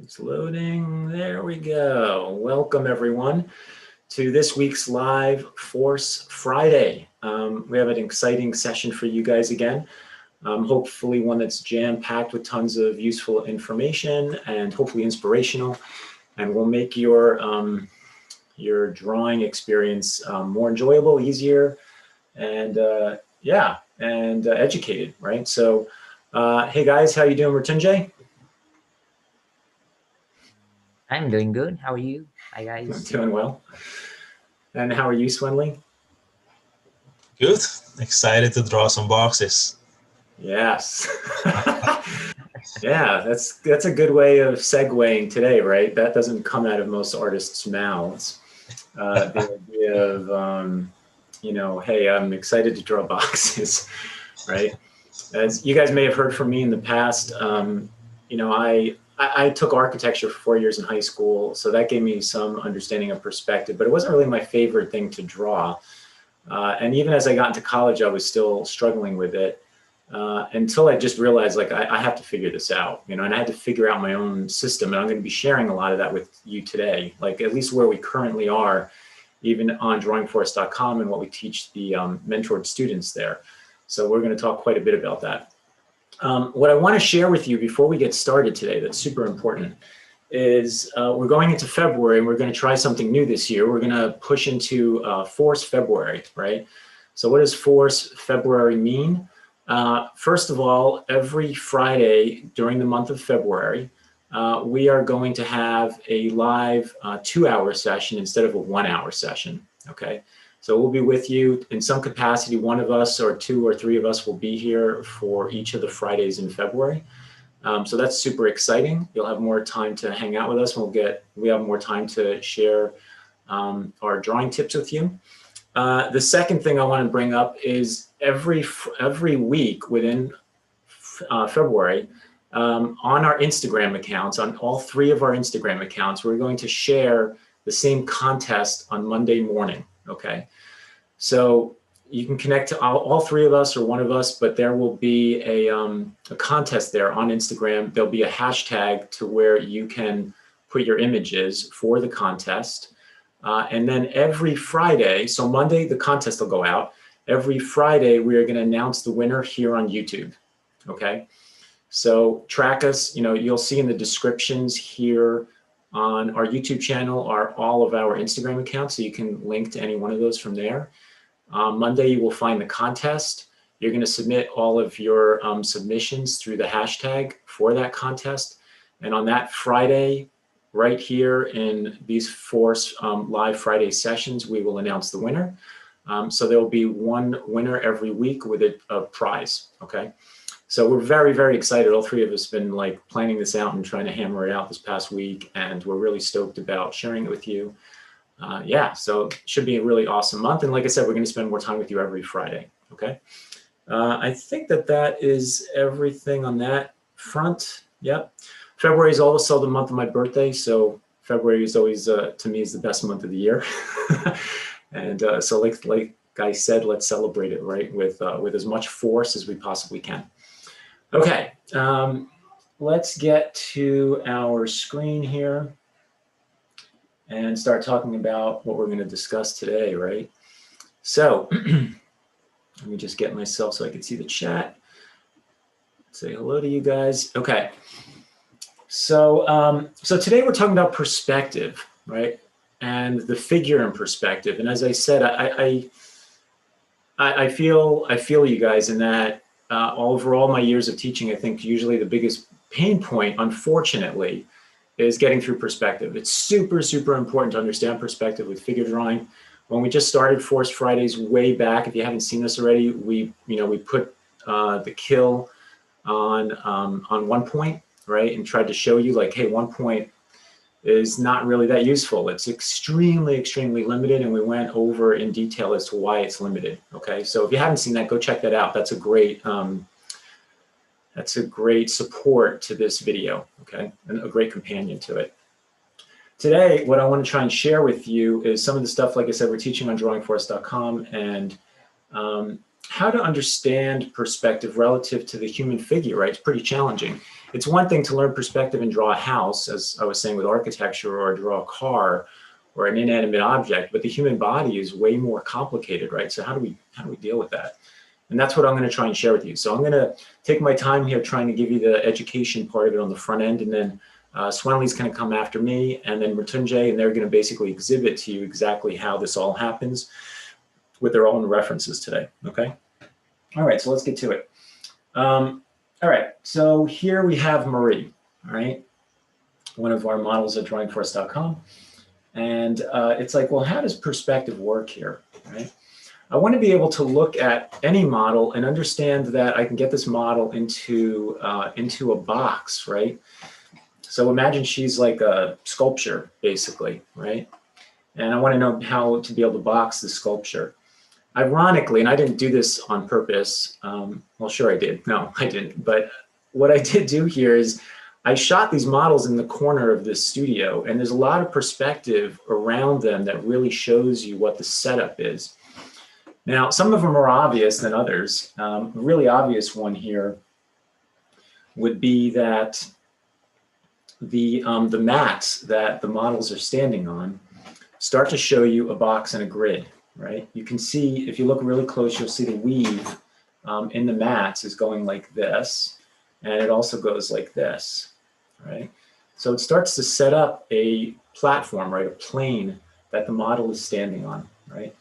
It's loading. There we go. Welcome everyone to this week's live Force Friday. We have an exciting session for you guys again. Hopefully one that's jam-packed with tons of useful information and hopefully inspirational, and will make your drawing experience more enjoyable, easier, and educated, right? So, hey guys, how you doing, Mrityunjay? I'm doing good. How are you? Hi, I'm guys. doing well. And how are you, Swenley? Good. Excited to draw some boxes. Yes. Yeah, that's a good way of segueing today, right? That doesn't come out of most artists' mouths. The idea of, hey, I'm excited to draw boxes, right? As you guys may have heard from me in the past, I took architecture for 4 years in high school, so that gave me some understanding of perspective, but it wasn't really my favorite thing to draw. And even as I got into college, I was still struggling with it until I just realized, like, I have to figure this out, and I had to figure out my own system. And I'm going to be sharing a lot of that with you today, like at least where we currently are, even on drawingforest.com and what we teach the mentored students there. So we're going to talk quite a bit about that. What I want to share with you before we get started today that's super important is we're going into February and we're going to try something new this year. We're going to push into Force February, right? So what does Force February mean? First of all, every Friday during the month of February, we are going to have a live 2-hour session instead of a 1-hour session, okay? So we'll be with you in some capacity. One of us or two or three of us will be here for each of the Fridays in February. So that's super exciting. You'll have more time to hang out with us. We have more time to share our drawing tips with you. The second thing I want to bring up is every week within February, on our Instagram accounts, on all 3 of our Instagram accounts, we're going to share the same contest on Monday morning, okay? So you can connect to all 3 of us or one of us, but there will be a contest there on Instagram. There'll be a hashtag to where you can put your images for the contest. And then every Friday, so Monday, the contest will go out. Every Friday, we are going to announce the winner here on YouTube, okay? So track us, you'll see in the descriptions here on our YouTube channel are all of our Instagram accounts, so you can link to any one of those from there. Monday, you will find the contest. You're going to submit all of your submissions through the hashtag for that contest. And on that Friday, right here in these Force live Friday sessions, we will announce the winner. So there will be one winner every week with a prize, okay? So we're very, very excited. All 3 of us have been like planning this out and trying to hammer it out this past week, and we're really stoked about sharing it with you. So it should be a really awesome month. And like I said, we're going to spend more time with you every Friday, okay? I think that is everything on that front. Yep. February is also the month of my birthday, so February is always, to me, is the best month of the year. And so like I said, let's celebrate it, right, with as much force as we possibly can. Okay, let's get to our screen here and start talking about what we're going to discuss today, right? So let me just get myself so I can see the chat. Say hello to you guys. Okay. So today we're talking about perspective, right? And the figure in perspective. And as I said, I feel you guys in that over all my years of teaching, I think usually the biggest pain point, unfortunately, is getting through perspective. It's super, super important to understand perspective with figure drawing. When we just started Force Fridays way back, if you haven't seen this already, we put the kill on 1 point, right? And tried to show you like, hey, 1 point is not really that useful. It's extremely, extremely limited. And we went over in detail as to why it's limited. Okay. So if you haven't seen that, go check that out. That's a great support to this video. Okay. And a great companion to it. Today, what I want to try and share with you is some of the stuff, like I said, we're teaching on drawingforest.com, and how to understand perspective relative to the human figure, right? It's pretty challenging. It's one thing to learn perspective and draw a house, as I was saying with architecture, or draw a car or an inanimate object, but the human body is way more complicated, right? So how do we deal with that? And that's what I'm going to try and share with you. So I'm going to take my time here trying to give you the education part of it on the front end, and then Swenley's going to come after me, and then Mrityunjay, and they're going to basically exhibit to you exactly how this all happens with their own references today, okay? All right, so let's get to it. All right, so here we have Marie, all right? One of our models at drawingforce.com. And it's like, well, how does perspective work here, right? I want to be able to look at any model and understand that I can get this model into a box, right? So imagine she's like a sculpture, basically, right? And I want to know how to be able to box the sculpture. Ironically, and I didn't do this on purpose. Well, sure I did. No, I didn't. But what I did do here is I shot these models in the corner of this studio, and there's a lot of perspective around them that really shows you what the setup is. Now, some of them are obvious than others. A really obvious one here would be that the mats that the models are standing on start to show you a box and a grid, right? You can see, if you look really close, you'll see the weave in the mats is going like this, and it also goes like this, right? So it starts to set up a platform, right? A plane that the model is standing on, right?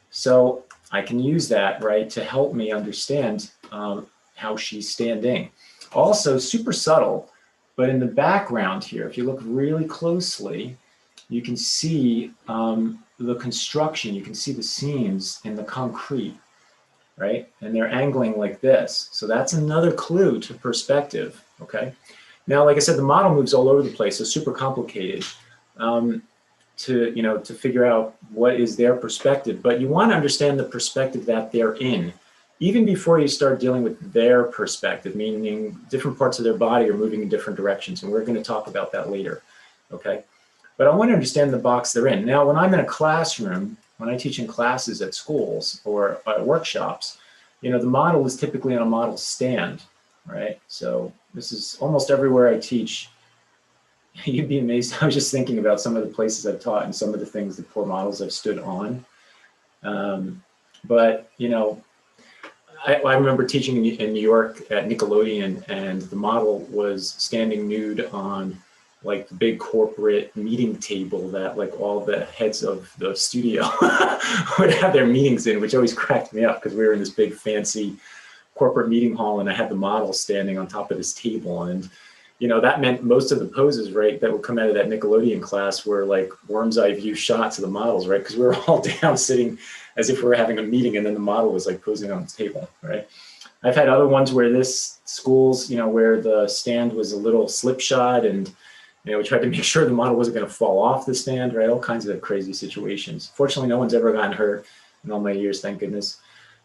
So I can use that, right, to help me understand how she's standing. Also, super subtle, but in the background here, if you look really closely, you can see the construction, you can see the seams in the concrete, right? And they're angling like this. So that's another clue to perspective, okay? Now, like I said, the model moves all over the place, so super complicated to figure out what is their perspective, but you want to understand the perspective that they're in, even before you start dealing with their perspective, meaning different parts of their body are moving in different directions, and we're going to talk about that later, okay? But I want to understand the box they're in. Now, when I'm in a classroom, when I teach in classes at schools or at workshops, the model is typically on a model stand, right? So this is almost everywhere I teach. You'd be amazed. I was just thinking about some of the places I've taught and some of the things, the poor models I've stood on. But, I remember teaching in New York at Nickelodeon, and the model was standing nude on like the big corporate meeting table that like all the heads of the studio would have their meetings in, which always cracked me up because we were in this big fancy corporate meeting hall, and I had the model standing on top of this table. And that meant most of the poses, right, that would come out of that Nickelodeon class were like worm's eye view shots of the models, right? Because we were all down sitting as if we were having a meeting, and then the model was like posing on the table, right? I've had other ones where schools, where the stand was a little slipshod, and we tried to make sure the model wasn't going to fall off the stand, right? All kinds of crazy situations. Fortunately, no one's ever gotten hurt in all my years, thank goodness.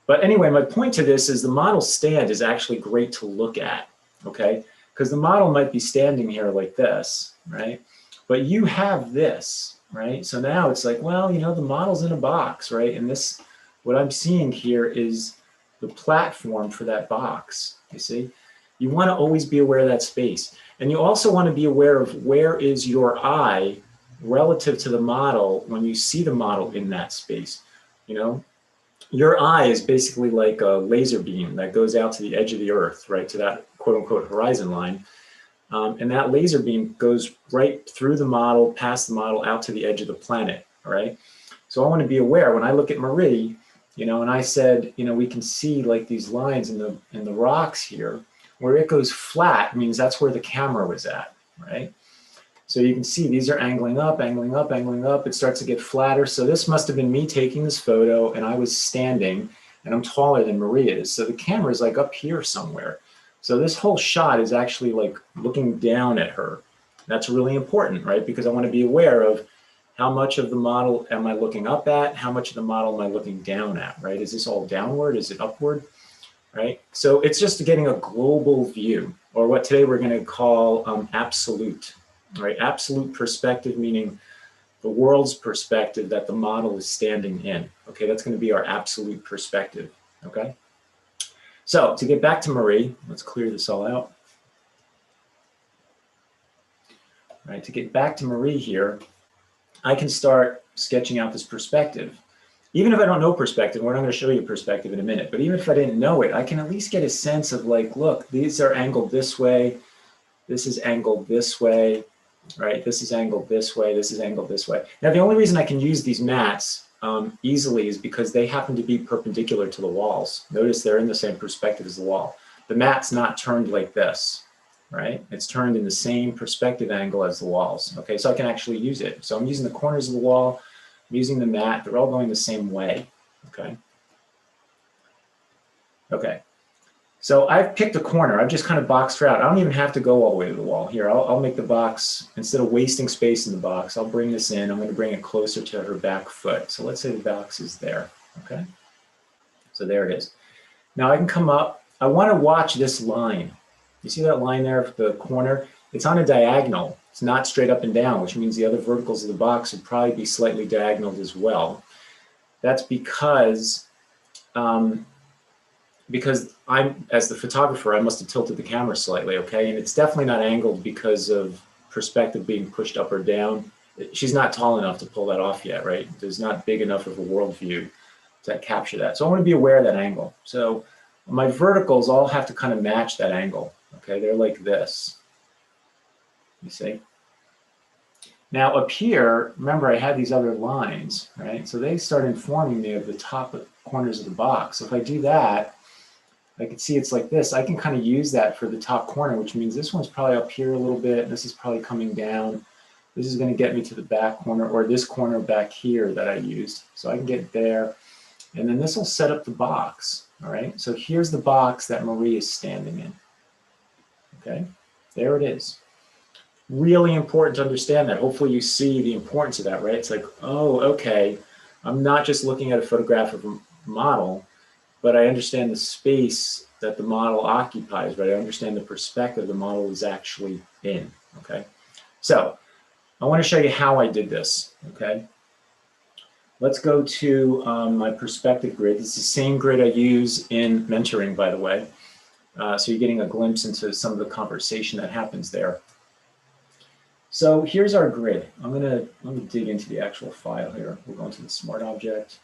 But anyway, my point to this is the model stand is actually great to look at, okay? Because the model might be standing here like this, right? But you have this, right? So now it's like, well, the model's in a box, right? And this, what I'm seeing here is the platform for that box, you see? You want to always be aware of that space. And you also want to be aware of where is your eye relative to the model when you see the model in that space, Your eye is basically like a laser beam that goes out to the edge of the earth, right, to that quote unquote horizon line. And that laser beam goes right through the model, past the model, out to the edge of the planet, all right? So I want to be aware when I look at Marie, and I said, we can see like these lines in the rocks here, where it goes flat means that's where the camera was at, right? So you can see these are angling up, angling up, angling up. It starts to get flatter. So this must have been me taking this photo, and I was standing, and I'm taller than Marie is. So the camera is like up here somewhere. So this whole shot is actually like looking down at her. That's really important, right? Because I want to be aware of how much of the model am I looking up at? How much of the model am I looking down at, right? Is this all downward? Is it upward? Right? So it's just getting a global view, or what today we're going to call absolute, right? Absolute perspective, meaning the world's perspective that the model is standing in. Okay, that's going to be our absolute perspective. Okay. So to get back to Marie, let's clear this all out. All right, to get back to Marie here, I can start sketching out this perspective. Even if I don't know perspective, we're not going to show you perspective in a minute, but even if I didn't know it, I can at least get a sense of like, look, these are angled this way, this is angled this way, right? This is angled this way, this is angled this way. Now, the only reason I can use these mats easily is because they happen to be perpendicular to the walls. Notice they're in the same perspective as the wall. The mat's not turned like this, right? It's turned in the same perspective angle as the walls, okay? So I can actually use it. So I'm using the corners of the wall, I'm using the mat, they're all going the same way, okay? Okay, so I've picked a corner. I've just kind of boxed her out. I don't even have to go all the way to the wall. Here, I'll make the box, instead of wasting space in the box, I'll bring this in. I'm going to bring it closer to her back foot. So let's say the box is there, okay? So there it is. Now I can come up. I want to watch this line. You see that line there, the corner? It's on a diagonal. It's not straight up and down, which means the other verticals of the box would probably be slightly diagonal as well. That's because I'm, as the photographer, I must have tilted the camera slightly, okay? And it's definitely not angled because of perspective being pushed up or down. She's not tall enough to pull that off yet, right? There's not big enough of a worldview to capture that. So I want to be aware of that angle. So my verticals all have to kind of match that angle, okay? They're like this, you see? Now up here, remember I had these other lines, right? So they start informing me of the top corners of the box. So if I do that, I can see it's like this. I can kind of use that for the top corner, which means this one's probably up here a little bit. This is probably coming down. This is going to get me to the back corner, or this corner back here that I used. So I can get there. And then this will set up the box. All right. So here's the box that Marie is standing in. Okay. There it is. Really important to understand that. Hopefully you see the importance of that, right? It's like, oh, okay. I'm not just looking at a photograph of a model, but I understand the space that the model occupies, right? I understand the perspective the model is actually in, okay? So I want to show you how I did this, okay? Let's go to my perspective grid. It's the same grid I use in mentoring, by the way. So you're getting a glimpse into some of the conversation that happens there. So here's our grid. Let me dig into the actual file here. We'll go into the smart object.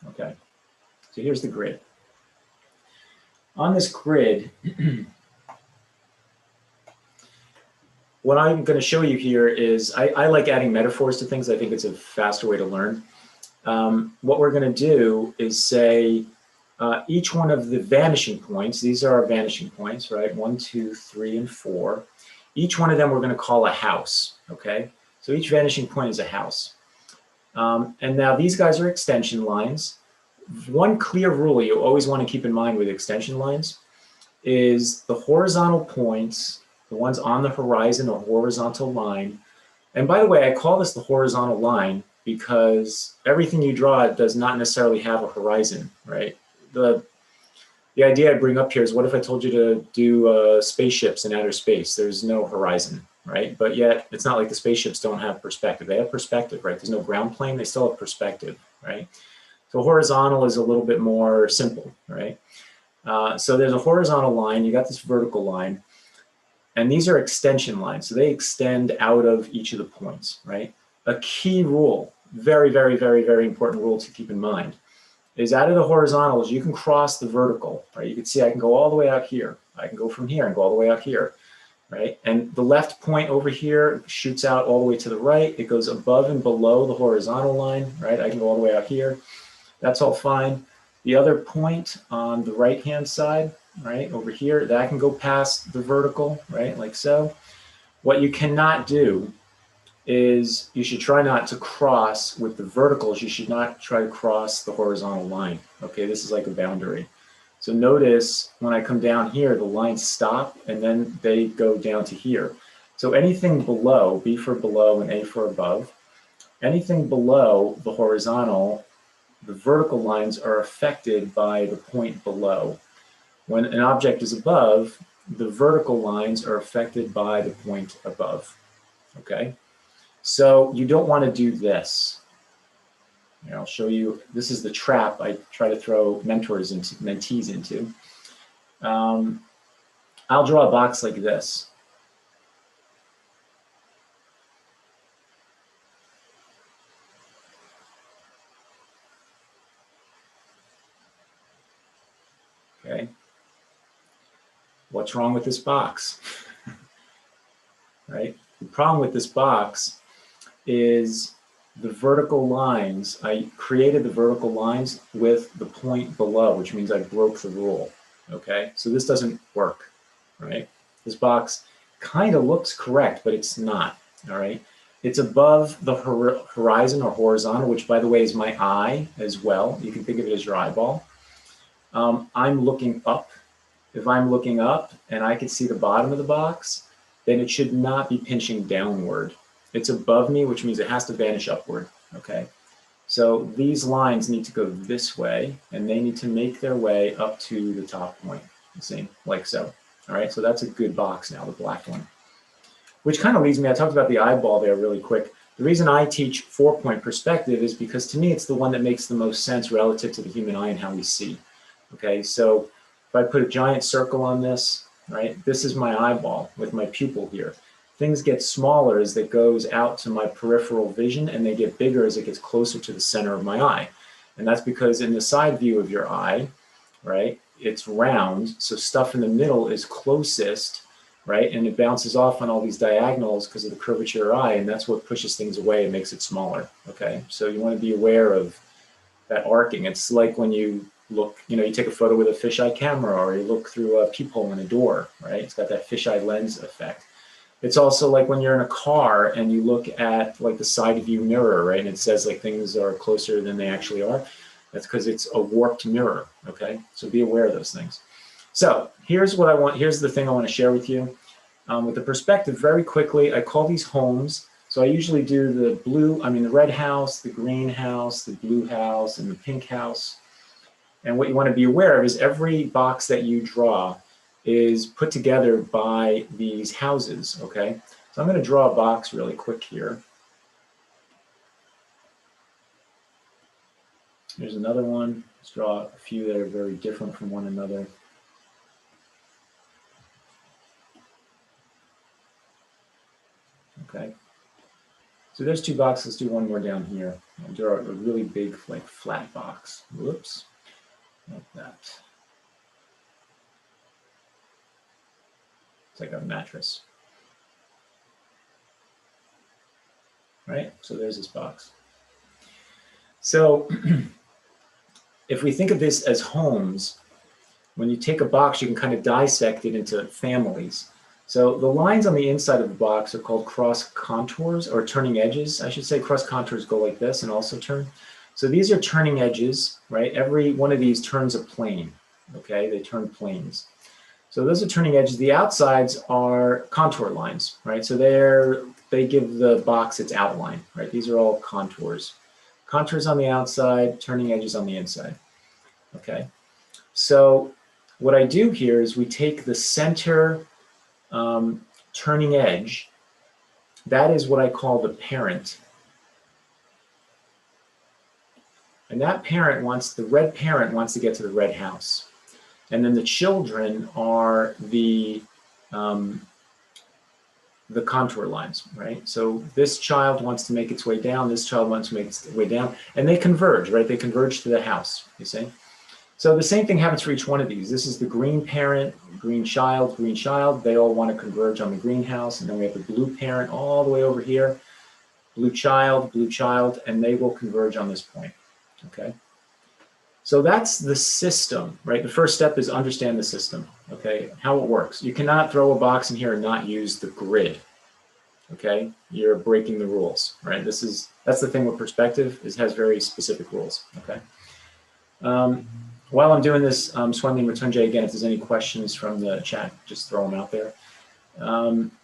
Okay. So here's the grid. On this grid, what I'm going to show you here is, I like adding metaphors to things. I think it's a faster way to learn. What we're going to do is say each one of the vanishing points, these are our vanishing points, right? 1, 2, 3, and 4. Each one of them we're going to call a house, okay? So each vanishing point is a house. And now these guys are extension lines. One clear rule you always want to keep in mind with extension lines is the horizontal points, the ones on the horizon, a horizontal line. And by the way, I call this the horizontal line because everything you draw does not necessarily have a horizon, right? The idea I bring up here is, what if I told you to do spaceships in outer space? There's no horizon, right? But yet it's not like the spaceships don't have perspective. They have perspective, right? There's no ground plane, they still have perspective, right? So horizontal is a little bit more simple, right? So there's a horizontal line, you got this vertical line, and these are extension lines. So they extend out of each of the points, right? A key rule, very, very, very, very important rule to keep in mind, is out of the horizontals, you can cross the vertical, right? You can see I can go all the way out here. I can go from here and go all the way out here, right? And the left point over here shoots out all the way to the right. It goes above and below the horizontal line, right? I can go all the way out here. That's all fine. The other point on the right-hand side, right, over here, that can go past the vertical, right, like so. What you cannot do is you should try not to cross with the verticals. You should not try to cross the horizontal line, okay? This is like a boundary. So notice when I come down here, the lines stop, and then they go down to here. So anything below, B for below and A for above, anything below the horizontal, the vertical lines are affected by the point below. When an object is above, the vertical lines are affected by the point above, okay? So you don't want to do this. Here, I'll show you, this is the trap I try to throw mentees into. I'll draw a box like this. Okay. What's wrong with this box? Right? The problem with this box is the vertical lines. I created the vertical lines with the point below, which means I broke the rule. Okay, so this doesn't work, right? This box kind of looks correct, but it's not, all right? It's above the horizon or horizontal, which by the way is my eye as well. You can think of it as your eyeball. I'm looking up. If I'm looking up and I can see the bottom of the box, then it should not be pinching downward. It's above me, which means it has to vanish upward, okay? So these lines need to go this way, and they need to make their way up to the top point, you see, like so. All right, so that's a good box now, the black one. Which kind of leads me, I talked about the eyeball there really quick. The reason I teach 4-point perspective is because to me it's the one that makes the most sense relative to the human eye and how we see. Okay, so if I put a giant circle on this, right, this is my eyeball with my pupil here. Things get smaller as it goes out to my peripheral vision, and they get bigger as it gets closer to the center of my eye. And that's because in the side view of your eye, right, it's round, so stuff in the middle is closest, right, and it bounces off on all these diagonals because of the curvature of your eye, and that's what pushes things away and makes it smaller, okay? So you want to be aware of that arcing. It's like when you look, you know, you take a photo with a fisheye camera, or you look through a peephole in a door, right? It's got that fisheye lens effect. It's also like when you're in a car and you look at like the side view mirror, right? And it says like things are closer than they actually are. That's because it's a warped mirror, okay? So be aware of those things. So here's what I want, here's the thing I want to share with you. With the perspective, very quickly, I call these homes. So I usually do the red house, the green house, the blue house, and the pink house. And what you want to be aware of is every box that you draw is put together by these houses, okay? So I'm going to draw a box really quick here. Here's another one. Let's draw a few that are very different from one another. Okay. So there's two boxes. Let's do one more down here. I'll draw a really big, like, flat box. Whoops. Like that. It's like a mattress. Right? So there's this box. So if we think of this as homes, when you take a box, you can kind of dissect it into families. So the lines on the inside of the box are called cross contours, or turning edges. I should say cross contours go like this and also turn. So these are turning edges, right? Every one of these turns a plane, okay? They turn planes. So those are turning edges. The outsides are contour lines, right? So they give the box its outline, right? These are all contours. Contours on the outside, turning edges on the inside, okay? So what I do here is we take the center turning edge. That is what I call the parent. And that parent the red parent wants to get to the red house. And then the children are the contour lines, right? So this child wants to make its way down, this child wants to make its way down, and they converge, right? They converge to the house, you see? So the same thing happens for each one of these. This is the green parent, green child, they all want to converge on the greenhouse, and then we have the blue parent all the way over here, blue child, and they will converge on this point, okay? So that's the system, right? The first step is understand the system, okay? How it works. You cannot throw a box in here and not use the grid, okay? You're breaking the rules, right? That's the thing with perspective, it has very specific rules, okay? While I'm doing this, Swanli Matunjay, again, if there's any questions from the chat, just throw them out there.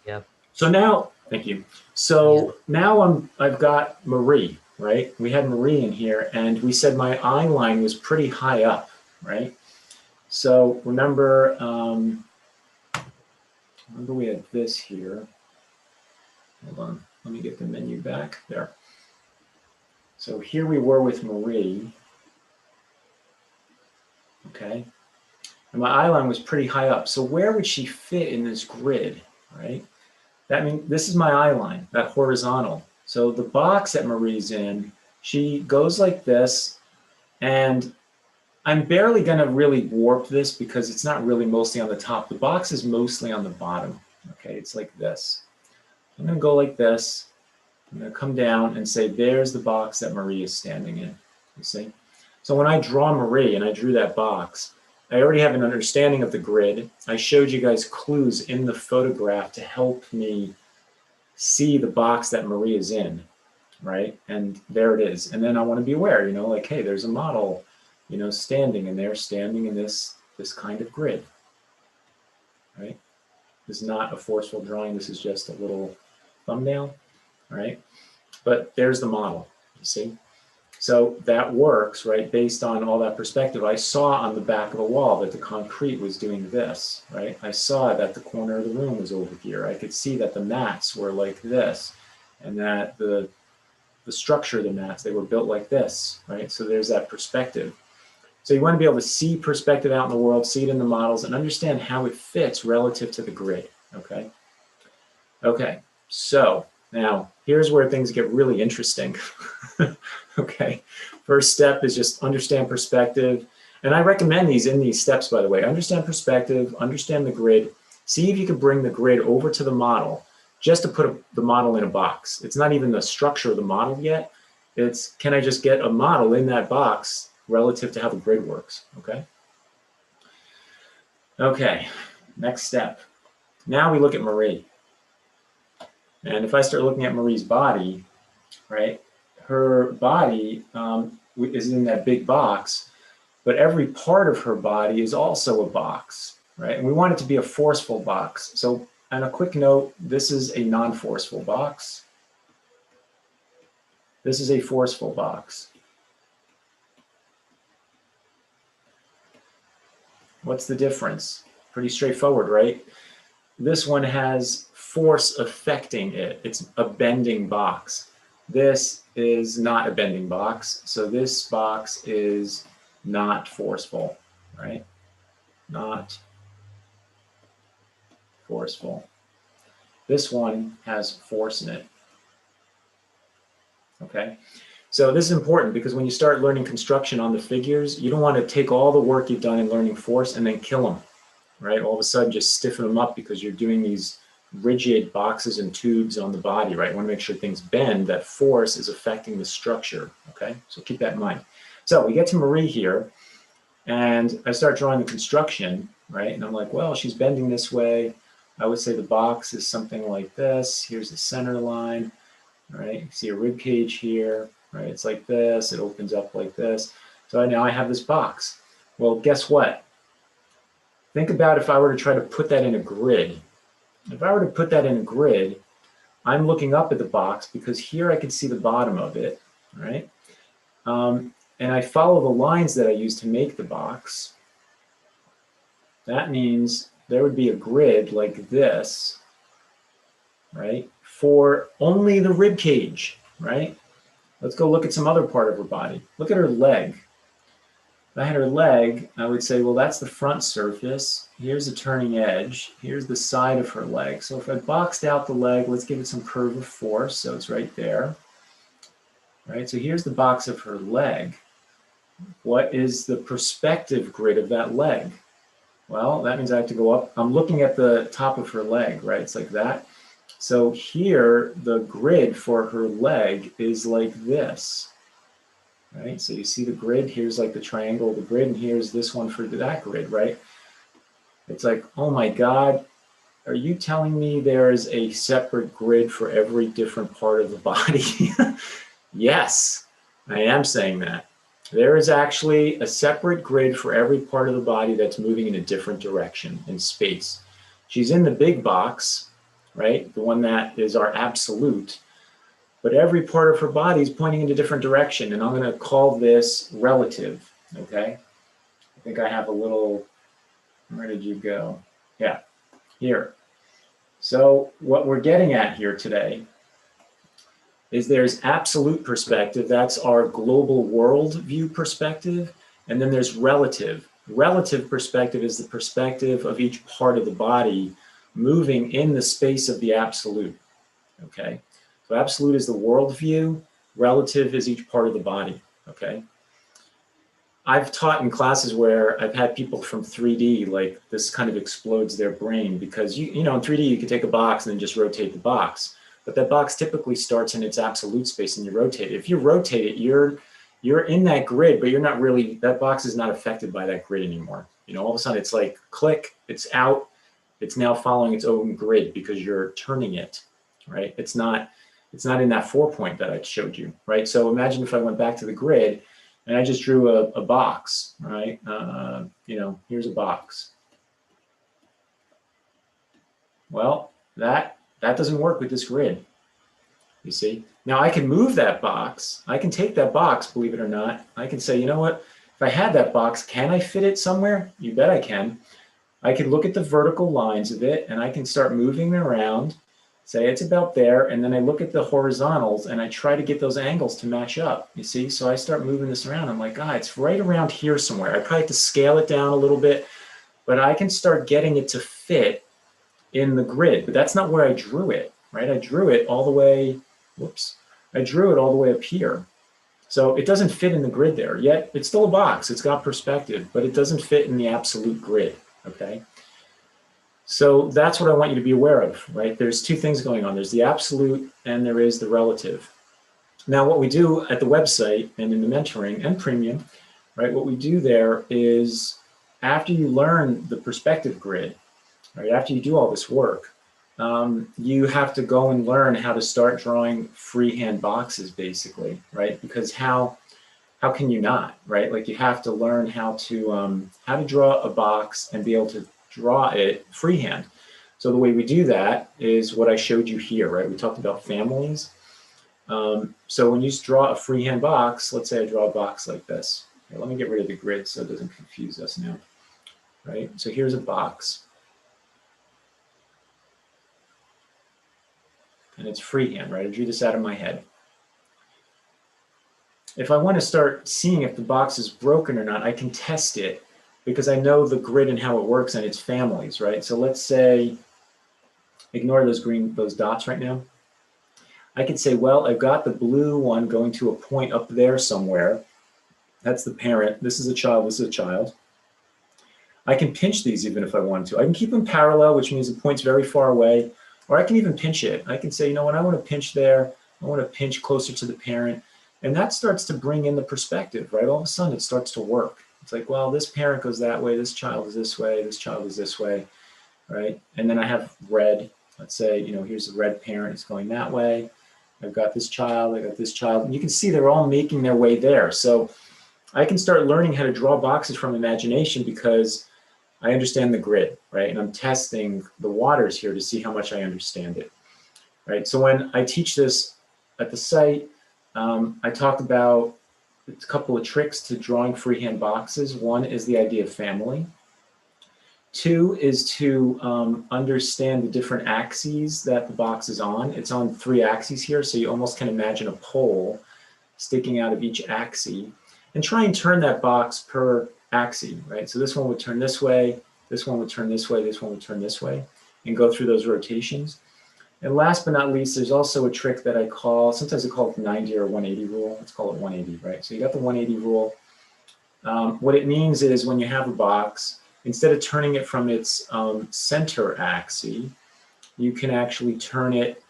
Yep. So now, thank you. So now I've got Marie, right? We had Marie in here, and we said my eye line was pretty high up, right? So remember we had this here. Hold on, let me get the menu back there. So here we were with Marie. Okay. And my eye line was pretty high up. So where would she fit in this grid, right? That means this is my eye line, that horizontal. So the box that Marie's in, she goes like this, and I'm barely gonna really warp this because it's not really mostly on the top. The box is mostly on the bottom, okay? It's like this. I'm gonna go like this. I'm gonna come down and say, there's the box that Marie is standing in, you see? So when I draw Marie and I drew that box, I already have an understanding of the grid. I showed you guys clues in the photograph to help me see the box that Marie is in, right? And there it is. And then I want to be aware, you know, like, hey, there's a model, you know, standing, and they're standing in this kind of grid, right? This is not a forceful drawing. This is just a little thumbnail, right? But there's the model, you see? So that works, right? Based on all that perspective, I saw on the back of the wall that the concrete was doing this, right? I saw that the corner of the room was over here. I could see that the mats were like this, and that the structure of the mats, they were built like this, right? So there's that perspective. So you want to be able to see perspective out in the world, see it in the models, and understand how it fits relative to the grid, okay? Okay, so now here's where things get really interesting. Okay, first step is just understand perspective. And I recommend these in these steps, by the way. Understand perspective, understand the grid. See if you can bring the grid over to the model just to put the model in a box. It's not even the structure of the model yet. It's, can I just get a model in that box relative to how the grid works, okay? Okay, next step. Now we look at Marie. And if I start looking at Marie's body, right, her body is in that big box, but every part of her body is also a box, right? And we want it to be a forceful box. So, and a quick note, this is a non-forceful box. This is a forceful box. What's the difference? Pretty straightforward, right? This one has force affecting it. It's a bending box. This is not a bending box. So this box is not forceful, right? Not forceful. This one has force in it. Okay, so this is important because when you start learning construction on the figures, you don't want to take all the work you've done in learning force and then kill them, right? All of a sudden just stiffen them up because you're doing these rigid boxes and tubes on the body, right? You want to make sure things bend, that force is affecting the structure, okay? So keep that in mind. So we get to Marie here, and I start drawing the construction, right? And I'm like, well, she's bending this way. I would say the box is something like this. Here's the center line, right? You see a rib cage here, right? It's like this. It opens up like this. So now I have this box. Well, guess what? Think about if I were to try to put that in a grid. If I were to put that in a grid, I'm looking up at the box because here I can see the bottom of it, right? And I follow the lines that I use to make the box. That means there would be a grid like this, right? For only the rib cage, right? Let's go look at some other part of her body. Look at her leg. If I had her leg, I would say, well, that's the front surface. Here's the turning edge. Here's the side of her leg. So if I boxed out the leg, let's give it some curve of force. So it's right there. Right, so here's the box of her leg. What is the perspective grid of that leg? Well, that means I have to go up. I'm looking at the top of her leg, right? It's like that. So here, the grid for her leg is like this. Right, so you see the grid, here's like the triangle of the grid, and here's this one for that grid, right? It's like, oh my God, are you telling me there is a separate grid for every different part of the body? Yes, I am saying that. There is actually a separate grid for every part of the body that's moving in a different direction in space. She's in the big box, right? The one that is our absolute. But every part of her body is pointing in a different direction, and I'm going to call this relative, okay? I think I have a little, where did you go? Yeah, here. So what we're getting at here today is there's absolute perspective, that's our global world view perspective, and then there's relative. Relative perspective is the perspective of each part of the body moving in the space of the absolute, okay? So absolute is the worldview, relative is each part of the body, okay? I've taught in classes where I've had people from 3D, like this kind of explodes their brain because you know, in 3D you can take a box and then just rotate the box. But that box typically starts in its absolute space and you rotate it. If you rotate it, you're in that grid, but you're not really, that box is not affected by that grid anymore. You know, all of a sudden it's like click, it's out, it's now following its own grid because you're turning it, right? It's not in that 4-point that I showed you, right? So imagine if I went back to the grid and I just drew a box, right? You know, here's a box. Well, that doesn't work with this grid, you see? Now I can move that box. I can take that box, believe it or not. I can say, you know what? If I had that box, can I fit it somewhere? You bet I can. I can look at the vertical lines of it and I can start moving it around, say it's about there, and then I look at the horizontals and I try to get those angles to match up, you see? So I start moving this around. I'm like, it's right around here somewhere. I probably have to scale it down a little bit, but I can start getting it to fit in the grid. But that's not where I drew it, right? I drew it all the way, whoops. I drew it all the way up here. So it doesn't fit in the grid there, yet it's still a box. It's got perspective, but it doesn't fit in the absolute grid, okay? So that's what I want you to be aware of, right? There's two things going on. There's the absolute and there is the relative. Now, what we do at the website and in the mentoring and premium, right? What we do there is after you learn the perspective grid, right? After you do all this work, you have to go and learn how to start drawing freehand boxes, basically, right? Because how can you not, right? Like you have to learn how to draw a box and be able to draw it freehand. So the way we do that is what I showed you here, right? We talked about families. So when you draw a freehand box, let's say I draw a box like this. Here, let me get rid of the grid so it doesn't confuse us now, right? So here's a box. And it's freehand, right? I drew this out of my head. If I want to start seeing if the box is broken or not, I can test it because I know the grid and how it works and its families, right? So let's say, ignore those dots right now. I could say, well, I've got the blue one going to a point up there somewhere. That's the parent. This is a child. This is a child. I can pinch these even if I want to. I can keep them parallel, which means the point's very far away. Or I can even pinch it. I can say, you know what, I want to pinch there. I want to pinch closer to the parent. And that starts to bring in the perspective, right? All of a sudden it starts to work. It's like, well, this parent goes that way, this child is this way, this child is this way, right? And then I have red. Let's say, you know, here's the red parent, it's going that way. I've got this child, I got this child. And you can see they're all making their way there. So I can start learning how to draw boxes from imagination because I understand the grid, right? And I'm testing the waters here to see how much I understand it, right? So when I teach this at the site, I talk about a couple of tricks to drawing freehand boxes. One is the idea of family. Two is to understand the different axes that the box is on. It's on 3 axes here, so you almost can imagine a pole sticking out of each axis. And try and turn that box per axis, right? So this one would turn this way, this one would turn this way, this one would turn this way, and go through those rotations. And last but not least, there's also a trick that I call, sometimes I call it the 90 or 180 rule. Let's call it 180, right? So you got the 180 rule. What it means is when you have a box, instead of turning it from its center axis, you can actually turn it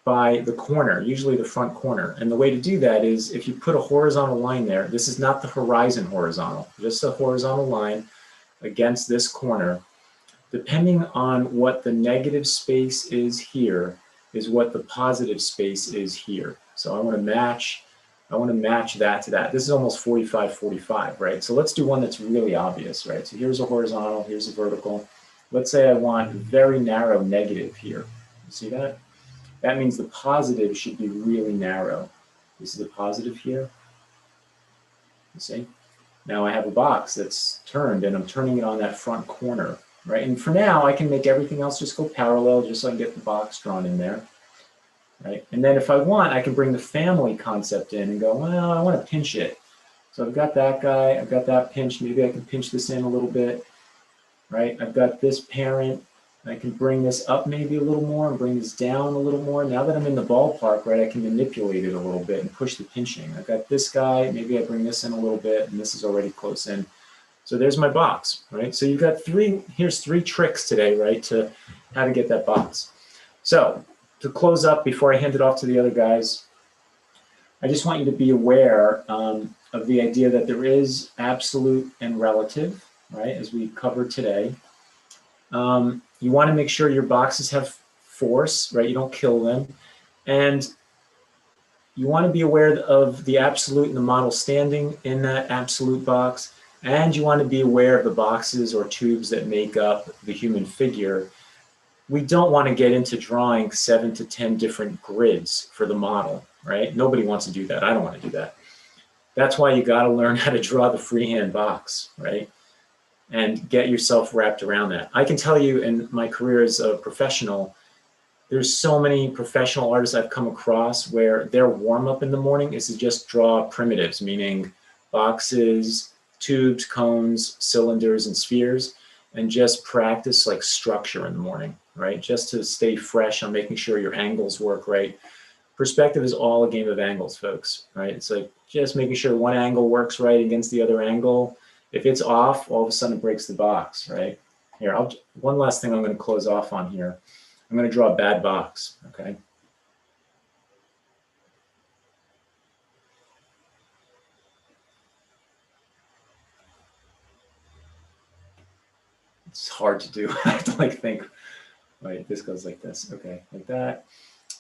by the corner, usually the front corner. And the way to do that is if you put a horizontal line there, this is not the horizon horizontal, just a horizontal line against this corner. Depending on what the negative space is here is what the positive space is here. So I want to match that to that. This is almost 45-45, right? So let's do one that's really obvious, right? So here's a horizontal, here's a vertical. Let's say I want very narrow negative here. You see that? That means the positive should be really narrow. This is the positive here. You see? Now I have a box that's turned and I'm turning it on that front corner, right? And for now, I can make everything else just go parallel just so I can get the box drawn in there, right? And then if I want, I can bring the family concept in and go, well, I want to pinch it. So I've got that guy, I've got that pinch. Maybe I can pinch this in a little bit, right? I've got this parent. I can bring this up maybe a little more and bring this down a little more. Now that I'm in the ballpark, right, I can manipulate it a little bit and push the pinching. I've got this guy, maybe I bring this in a little bit, and this is already close in. So there's my box, right? So you've got here's three tricks today, right, to how to get that box. So to close up before I hand it off to the other guys, I just want you to be aware of the idea that there is absolute and relative, right, as we covered today. You want to make sure your boxes have force, right? You don't kill them. And you want to be aware of the absolute and the model standing in that absolute box. And you want to be aware of the boxes or tubes that make up the human figure. We don't want to get into drawing 7 to 10 different grids for the model, right? Nobody wants to do that. I don't want to do that. That's why you got to learn how to draw the freehand box, right? And get yourself wrapped around that. I can tell you in my career as a professional, there's so many professional artists I've come across where their warm-up in the morning is to just draw primitives, meaning boxes, tubes, cones, cylinders, and spheres, and just practice like structure in the morning, right? Just to stay fresh on making sure your angles work right. Perspective is all a game of angles, folks, right? It's like just making sure one angle works right against the other angle. If it's off, all of a sudden it breaks the box, right? Here, one last thing I'm going to close off on here. I'm going to draw a bad box, okay? It's hard to do. I have to like think, right, this goes like this, okay, like that,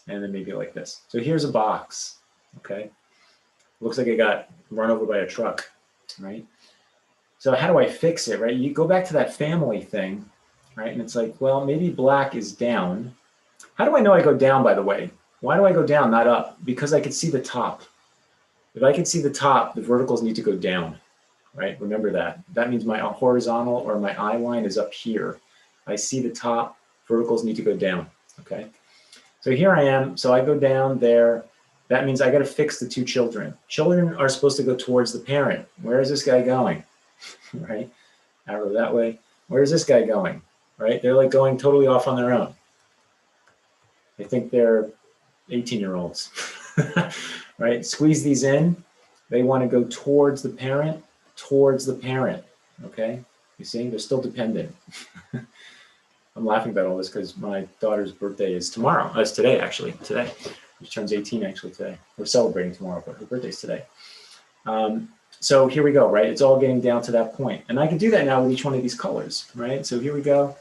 and then maybe like this. So here's a box, okay? Looks like it got run over by a truck, right? So how do I fix it, right? You go back to that family thing, right? And it's like, well, maybe black is down. How do I know I go down, by the way? Why do I go down, not up? Because I can see the top. If I can see the top, the verticals need to go down, right? Remember that. That means my horizontal or my eye line is up here. I see the top, verticals need to go down, okay? So here I am, so I go down there. That means I gotta fix the two children. Children are supposed to go towards the parent. Where is this guy going, right? Arrow that way. Where is this guy going, right? They're like going totally off on their own. I think they're 18-year-olds, right? Squeeze these in. They want to go towards the parent, okay? You see, they're still dependent. I'm laughing about all this because my daughter's birthday is tomorrow. It's today, actually, today. She turns 18 actually today. We're celebrating tomorrow, but her birthday's today. So here we go, right? It's all getting down to that point. And I can do that now with each one of these colors, right? So here we go.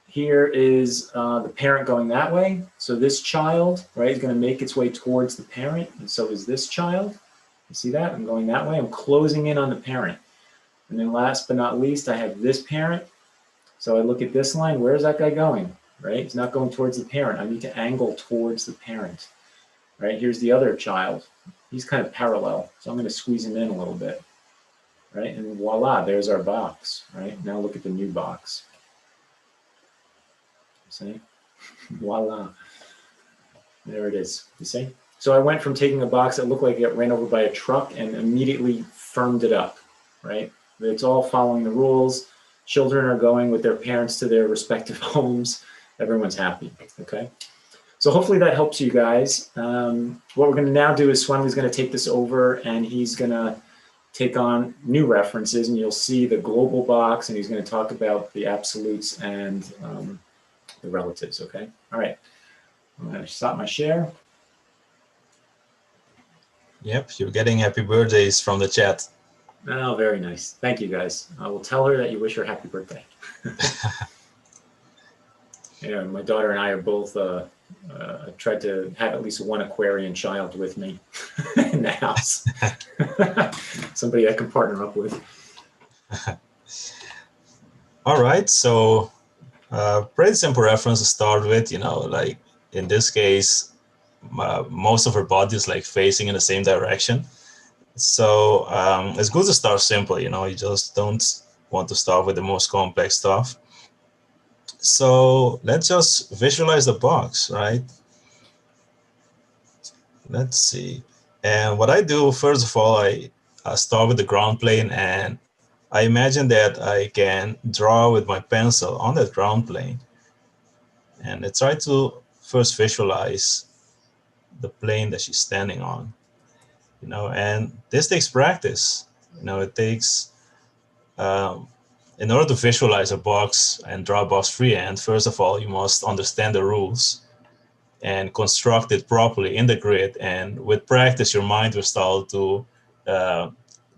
Here is the parent going that way. So this child, right, is going to make its way towards the parent. And so is this child. You see that? I'm going that way. I'm closing in on the parent. And then last but not least, I have this parent. So I look at this line. Where is that guy going? Right? He's not going towards the parent. I need to angle towards the parent. Right? Here's the other child. He's kind of parallel. So I'm going to squeeze him in a little bit. Right? And voila, there's our box. Right? Now look at the new box. See? Voila. There it is. You see? So I went from taking a box that looked like it ran over by a truck and immediately firmed it up, right? It's all following the rules. Children are going with their parents to their respective homes. Everyone's happy, okay? So hopefully that helps you guys. What we're going to now do is Swanley's going to take this over and he's going to take on new references and you'll see the global box and he's going to talk about the absolutes and the relatives, okay? All right, I'm going to stop my share. Yep, you're getting happy birthdays from the chat. Oh, very nice. Thank you, guys. I will tell her that you wish her happy birthday. Yeah, my daughter and I are both tried to have at least one Aquarian child with me in the house. Somebody I can partner up with. All right, so pretty simple reference to start with, you know, like in this case, most of her body is like facing in the same direction. So it's good to start simple, you know, you just don't want to start with the most complex stuff. So let's just visualize the box, right? Let's see. And what I do, first of all, I start with the ground plane, and I imagine that I can draw with my pencil on that ground plane. And I try to first visualize the plane that she's standing on, and this takes practice. It takes, in order to visualize a box and draw a box freehand, first of all, you must understand the rules and construct it properly in the grid. And with practice, your mind will start to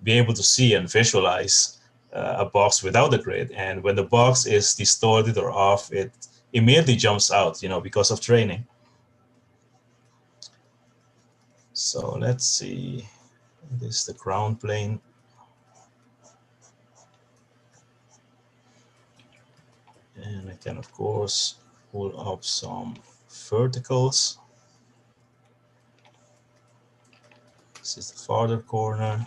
be able to see and visualize a box without the grid. And when the box is distorted or off, it immediately jumps out, because of training. So let's see, this is the ground plane. And I can, of course, pull up some verticals. This is the farther corner.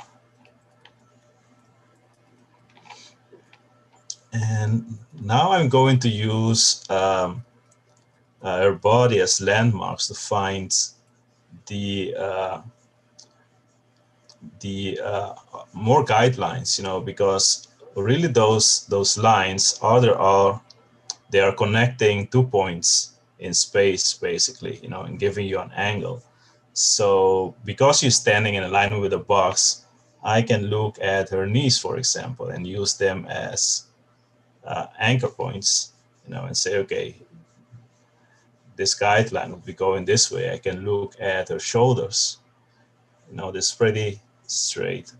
And now I'm going to use her body as landmarks to find the more guidelines, because really those lines they are connecting 2 points in space, basically, and giving you an angle. So because she's standing in alignment with the box, I can look at her knees, for example, and use them as anchor points, and say, okay, this guideline will be going this way. I can look at her shoulders. This is pretty straight.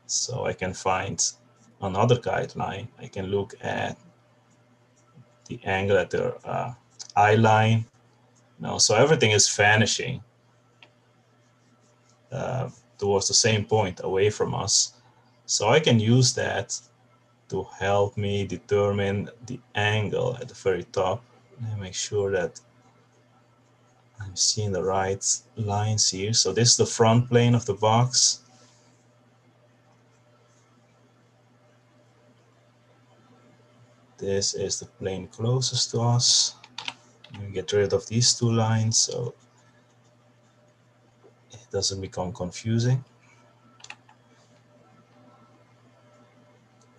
So I can find another guideline. I can look at the angle at her eye line. So everything is vanishing towards the same point away from us. So I can use that to help me determine the angle at the very top and make sure that I'm seeing the right lines here. So this is the front plane of the box. This is the plane closest to us. We get rid of these 2 lines so it doesn't become confusing.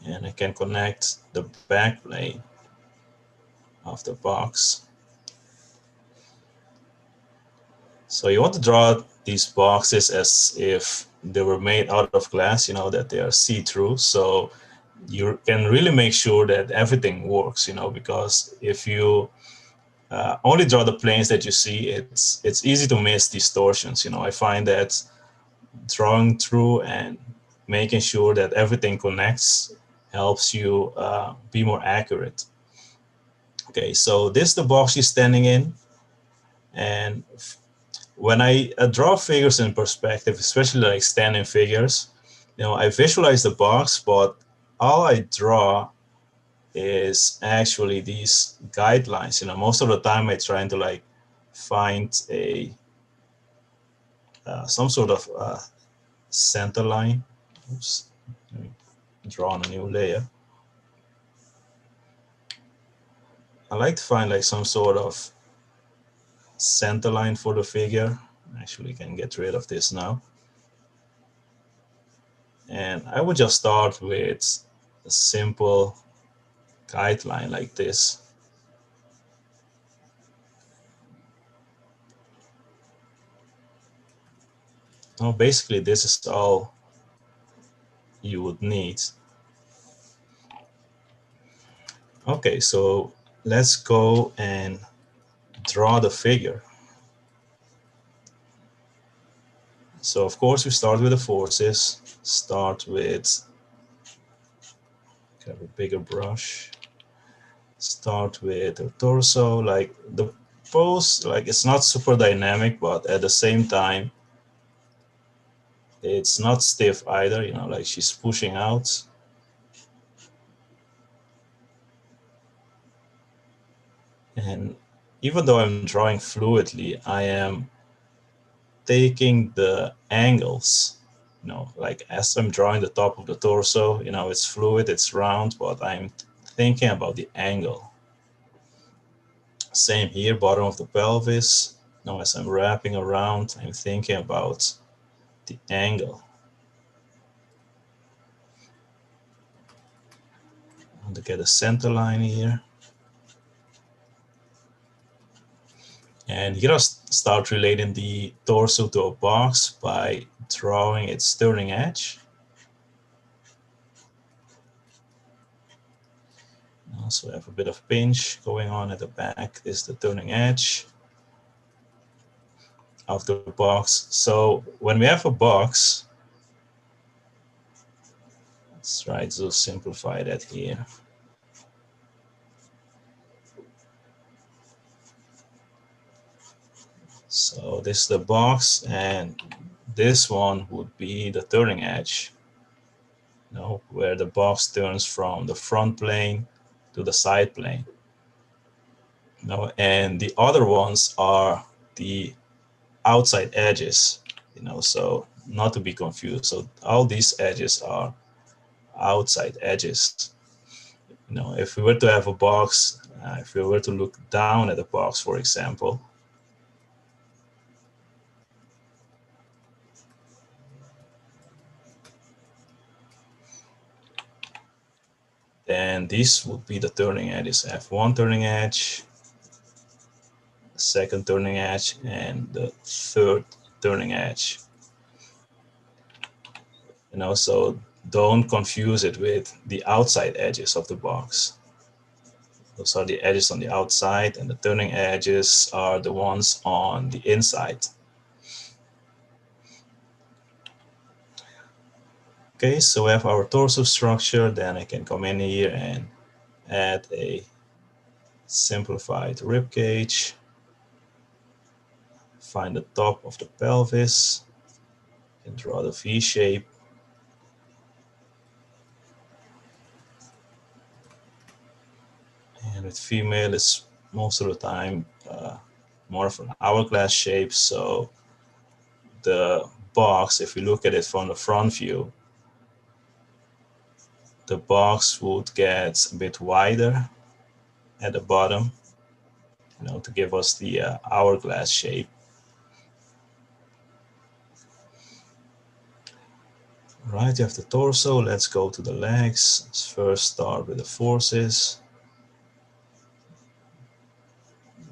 And I can connect the back plane of the box. So you want to draw these boxes as if they were made out of glass, that they are see-through. So you can really make sure that everything works, because if you only draw the planes that you see, it's easy to miss distortions. I find that drawing through and making sure that everything connects helps you be more accurate. Okay, so this is the box she's standing in. And when I draw figures in perspective, especially like standing figures, I visualize the box, but all I draw is actually these guidelines. Most of the time I try to like find a some sort of center line. Oops, let me draw on a new layer. I like to find like some sort of center line for the figure. Actually, can get rid of this now. And I would just start with a simple guideline like this. Now, basically, this is all you would need. Okay, so let's go and draw the figure. So of course we start with the forces, start with, have a bigger brush, start with her torso. Like the pose, like it's not super dynamic, but at the same time, it's not stiff either, like she's pushing out. And even though I'm drawing fluidly, I am taking the angles, like as I'm drawing the top of the torso, it's fluid, it's round, but I'm thinking about the angle. Same here, bottom of the pelvis. As I'm wrapping around, I'm thinking about the angle. to get a center line here. And you're gonna start relating the torso to a box by drawing its turning edge. So we have a bit of pinch going on at the back. This is the turning edge of the box. So when we have a box, let's try to simplify that here. So this is the box, and this one would be the turning edge, where the box turns from the front plane to the side plane. And the other ones are the outside edges, so not to be confused. So all these edges are outside edges. If we were to have a box, if we were to look down at a box, for example, then this would be the turning edges. I have one turning edge, the second turning edge, and the third turning edge. So don't confuse it with the outside edges of the box. Those are the edges on the outside, and the turning edges are the ones on the inside. Okay, so we have our torso structure. Then I can come in here and add a simplified rib cage. Find the top of the pelvis and draw the V shape. And with female, it's most of the time more of an hourglass shape. So the box, if you look at it from the front view, the box would get a bit wider at the bottom, to give us the hourglass shape. Right, you have the torso. Let's go to the legs. Let's first start with the forces.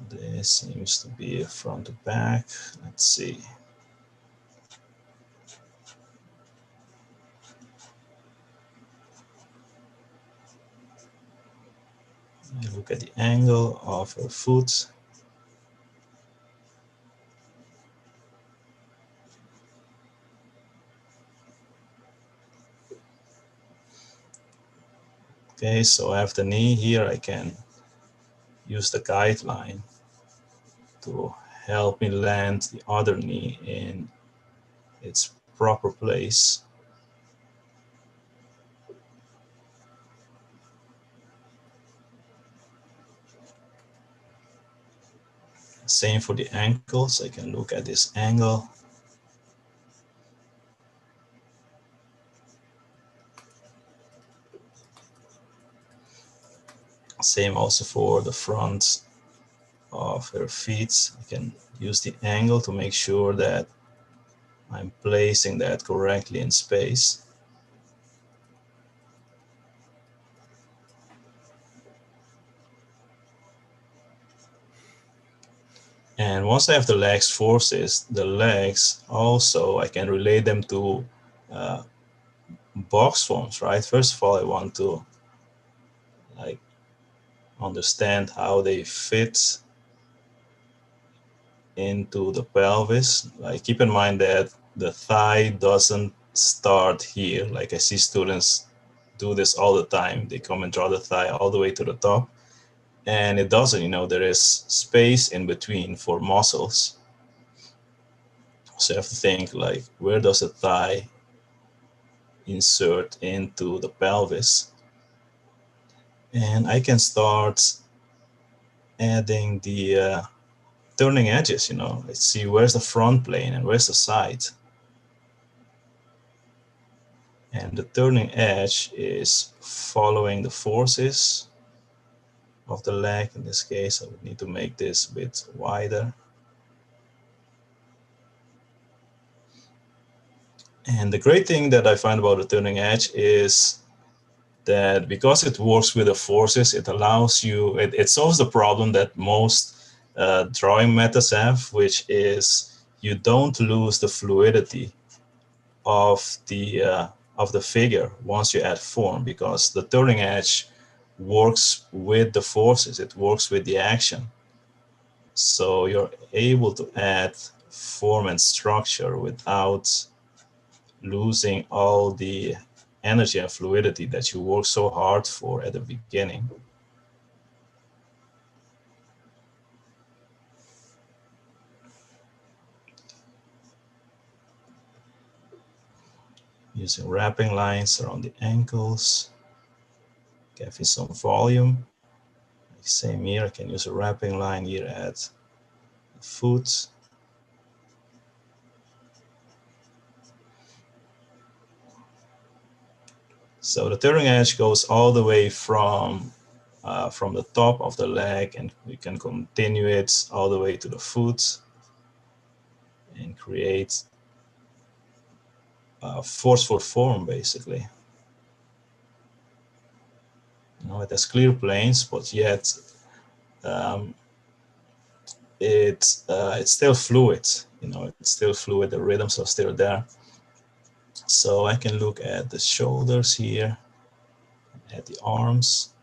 This seems to be a front to back. Let's see. You look at the angle of her foot. Okay, so I have the knee here. I can use the guideline to help me land the other knee in its proper place. Same for the ankles. I can look at this angle. Same also for the front of her feet. I can use the angle to make sure that I'm placing that correctly in space. And once I have the legs forces, the legs also, I can relate them to box forms, right? First of all, I want to understand how they fit into the pelvis. Keep in mind that the thigh doesn't start here. I see students do this all the time. They come and draw the thigh all the way to the top, and it doesn't. There is space in between for muscles. So you have to think where does the thigh insert into the pelvis? And I can start adding the turning edges. Let's see where's the front plane and where's the side. And the turning edge is following the forces of the leg. In this case, I would need to make this a bit wider. And the great thing that I find about the turning edge is that because it works with the forces, it allows you, it solves the problem that most drawing methods have, which is you don't lose the fluidity of the figure once you add form, because the turning edge works with the forces, it works with the action. So you're able to add form and structure without losing all the energy and fluidity that you work so hard for at the beginning. Using wrapping lines around the ankles, give you some volume. Same here, I can use a wrapping line here at the foot. So the turning edge goes all the way from the top of the leg, and we can continue it all the way to the foot and create a forceful form, basically. You know, it has clear planes, but yet it's still fluid. You know, it's still fluid. The rhythms are still there. So I can look at the shoulders here, at the arms.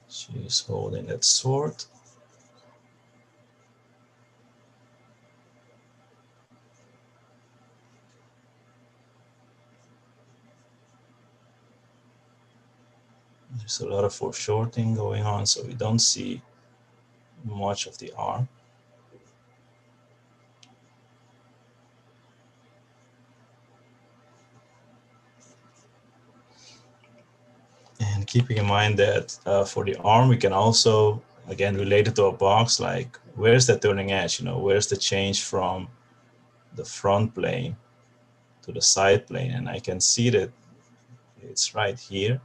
She's holding that sword. There's a lot of foreshortening going on, so we don't see much of the arm. And keeping in mind that for the arm, we can also, again, relate it to a box, like where's the turning edge? You know, where's the change from the front plane to the side plane? And I can see that it's right here.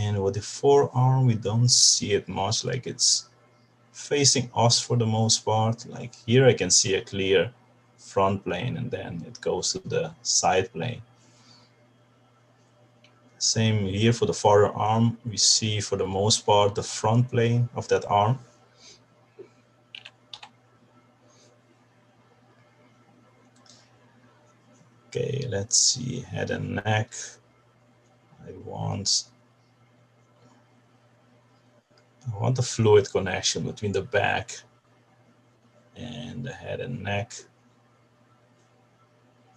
And with the forearm, we don't see it much, like it's facing us for the most part. Like here, I can see a clear front plane, and then it goes to the side plane. Same here for the forearm, we see for the most part the front plane of that arm. Okay, let's see, head and neck. I want a fluid connection between the back and the head and neck.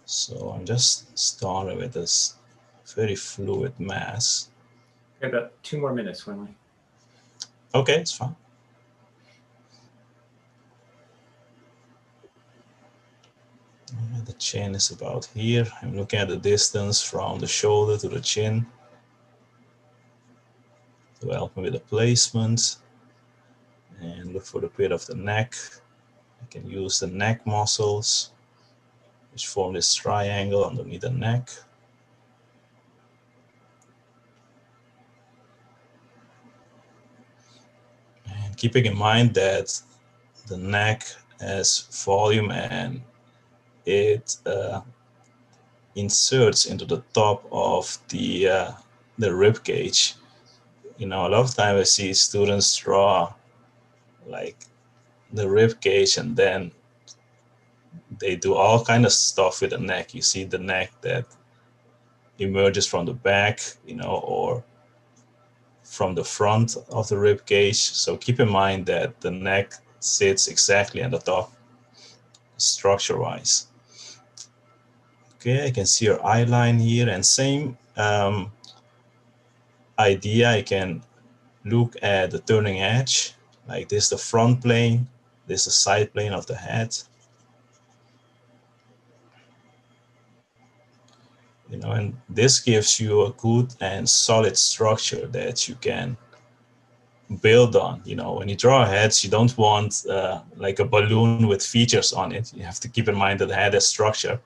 So I'm just starting with this very fluid mass. Okay, about 2 more minutes, Winley. Okay, it's fine. The chin is about here. I'm looking at the distance from the shoulder to the chin to help me with the placement. And look for the pit of the neck. I can use the neck muscles, which form this triangle underneath the neck. And keeping in mind that the neck has volume and it inserts into the top of the rib cage. You know, a lot of times I see students draw like the rib cage, and then they do all kind of stuff with the neck. You see the neck that emerges from the back, you know, or from the front of the rib cage. So keep in mind that the neck sits exactly on the top, structure-wise. Okay, I can see your eye line here, and same idea. I can look at the turning edge, like this is the front plane, this is the side plane of the head. You know, and this gives you a good and solid structure that you can build on. You know, when you draw heads, you don't want like a balloon with features on it. You have to keep in mind that the head has structure.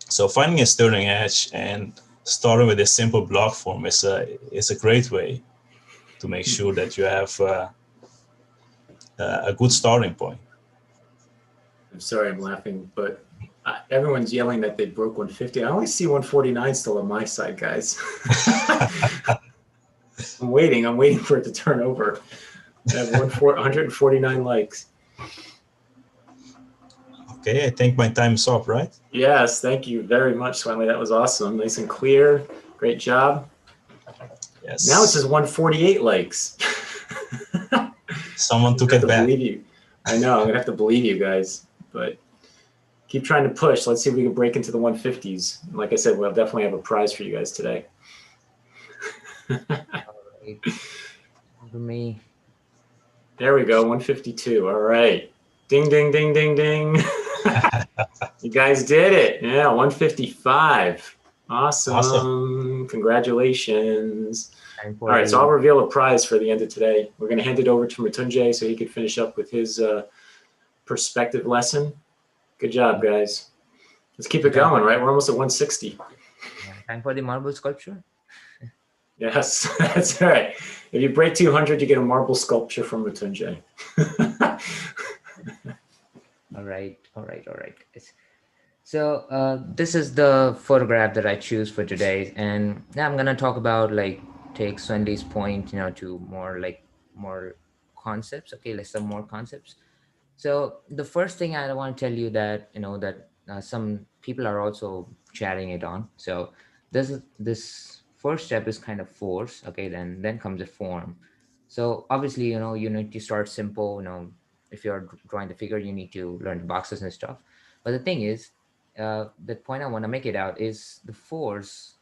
So finding a turning edge and starting with a simple block form is a great way to make sure that you have a good starting point. I'm sorry, I'm laughing, but everyone's yelling that they broke 150. I only see 149 still on my side, guys. I'm waiting for it to turn over. I have 149 likes. Okay, I think my time's up, right? Yes, thank you very much, Swinley. That was awesome. Nice and clear. Great job. Yes. Now it says 148 likes. Someone took it back. Believe you. I know. I'm gonna have to believe you guys, but keep trying to push. Let's see if we can break into the 150s. Like I said, we'll definitely have a prize for you guys today. All right. For me. There we go. 152. All right. Ding, ding, ding, ding, ding. You guys did it. Yeah, 155. Awesome. Congratulations. All right, so I'll reveal a prize for the end of today. We're going to hand it over to Mrityunjay so he could finish up with his perspective lesson. Good job, guys. Let's keep it going, right? We're almost at 160. Yeah, time for the marble sculpture. Yes, that's right. If you break 200, you get a marble sculpture from Mrityunjay. All right. So this is the photograph that I choose for today, and now I'm gonna talk about take Swinley's point, to more concepts. Okay, let's some more concepts. So the first thing I want to tell you that some people are also chatting it on. So this first step is kind of force. Okay, then comes a form. So obviously you need to start simple. If you're drawing the figure, you need to learn the boxes and stuff. But the thing is, the point I want to make it out is the force.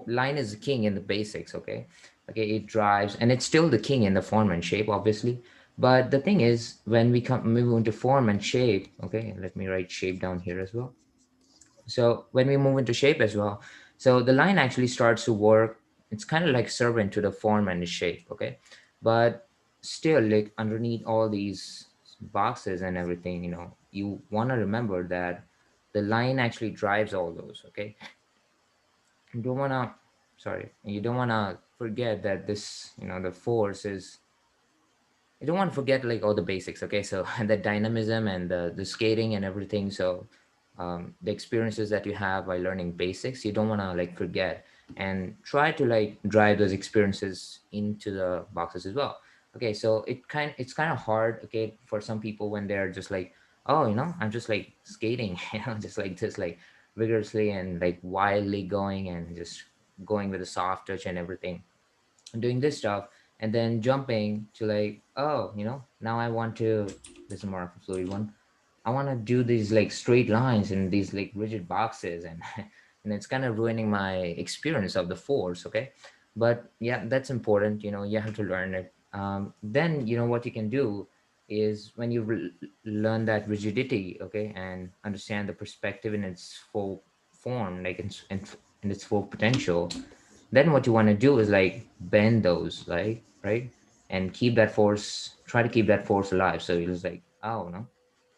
Line is the king in the basics. Okay, it drives, and it's still the king in the form and shape, obviously. But the thing is, when we move into form and shape, okay, let me write shape down here as well. So when we move into shape as well, so the line actually starts to work. It's kind of like servant to the form and the shape. Okay, but still, like underneath all these boxes and everything, you want to remember that the line actually drives all those. Okay, you don't want to you don't want to forget that this, the force is, you don't want to forget like all the basics. Okay, so and the dynamism and the skating and everything. So the experiences that you have by learning basics, you don't want to like forget, and try to like drive those experiences into the boxes as well. Okay, so it's kind of hard, okay, for some people when they're just like, oh, I'm just like skating, just like vigorously and like wildly going and just going with a soft touch and everything, doing this stuff, and then jumping to like, oh, now I want to, this is more of a fluid one, I want to do these like straight lines and these like rigid boxes, and and it's kind of ruining my experience of the force. Okay, but yeah, that's important. You have to learn it. Then what you can do is when you learn that rigidity, okay, and understand the perspective in its full form, like in its full potential, then what you want to do is like bend those, like, right, and keep that force, try to keep that force alive. So it's like, oh no,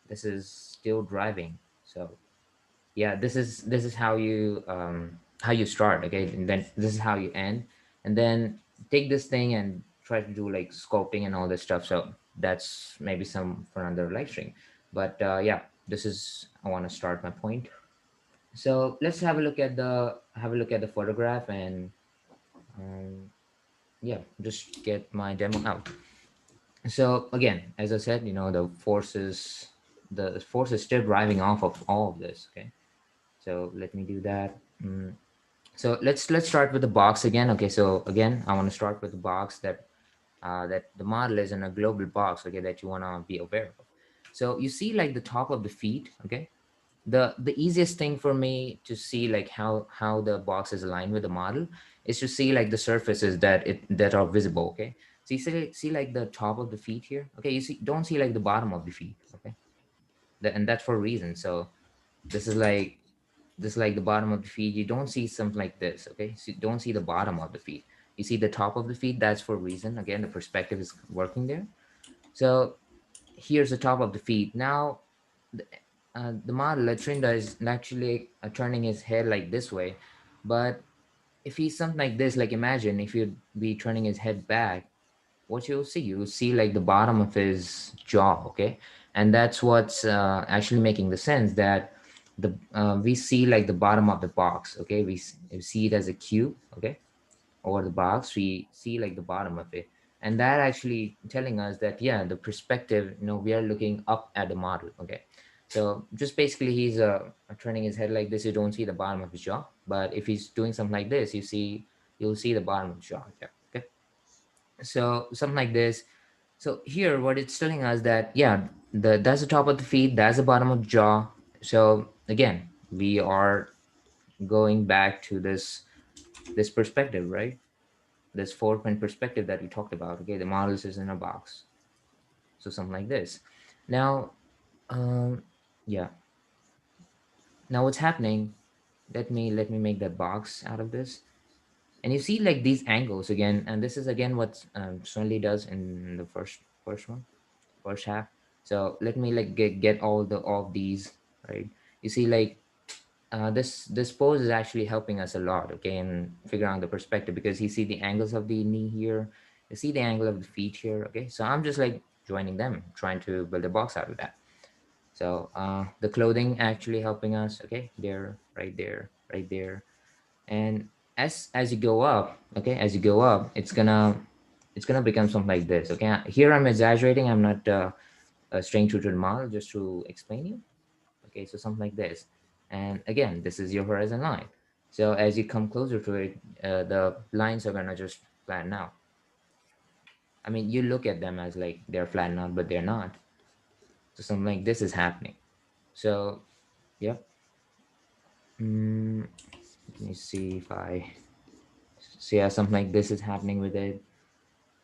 this is still driving. So yeah, this is how you start. Okay, and then this is how you end, and then take this thing and try to do like sculpting and all this stuff. So that's maybe some for another live stream. But yeah, this is, I want to start my point. So let's have a look at the photograph, and um, yeah, just get my demo out. So again, as I said, the force is still driving off of all of this. Okay, so let me do that. So let's start with the box again. Okay, so again, I want to start with the box that the model is in a global box. Okay, that you want to be aware of. So you see like the top of the feet. Okay, the easiest thing for me to see like how the box is aligned with the model is to see like the surfaces that are visible. Okay, so you see like the top of the feet here. Okay, you see, don't see like the bottom of the feet. Okay, and that's for a reason. So this is like the bottom of the feet. You don't see something like this. Okay, so you don't see the bottom of the feet, you see the top of the feet. That's for a reason. Again, the perspective is working there. So here's the top of the feet. Now the, the model Latrinda is actually turning his head like this way, but if he's something like this, like imagine if you'd be turning his head back, what you'll see like the bottom of his jaw, okay? And that's what's actually making the sense that the we see like the bottom of the box, okay? We see it as a cube, okay? Over the box, we see like the bottom of it. And that actually telling us that, yeah, the perspective, we are looking up at the model, okay? So just basically he's turning his head like this, you don't see the bottom of his jaw. But if he's doing something like this, you'll see the bottom of his jaw, yeah, okay? So something like this. So here what it's telling us that, yeah, that's the top of the feet, that's the bottom of the jaw. So again, we are going back to this perspective, right? This 4-point perspective that we talked about, okay? The models is in a box. So something like this. Now, um yeah, now what's happening, let me make that box out of this. And you see like these angles again, and this is again what Sonali does in the first half. So let me like get all of these, right? You see like this pose is actually helping us a lot, okay, in figuring out the perspective, because you see the angles of the knee here, you see the angle of the feet here, okay? So I'm just like joining them, trying to build a box out of that. So the clothing actually helping us, okay, there, right there, right there. And as you go up, okay, as you go up, it's gonna become something like this, okay? Here I'm exaggerating, I'm not staying true to the model, just to explain you. Okay, so something like this. And again, this is your horizon line. So as you come closer to it, the lines are gonna just flatten out. I mean, you look at them as like they're flattened out, but they're not. So something like this is happening. So yep. Let me see if I see, yeah, something like this is happening with it.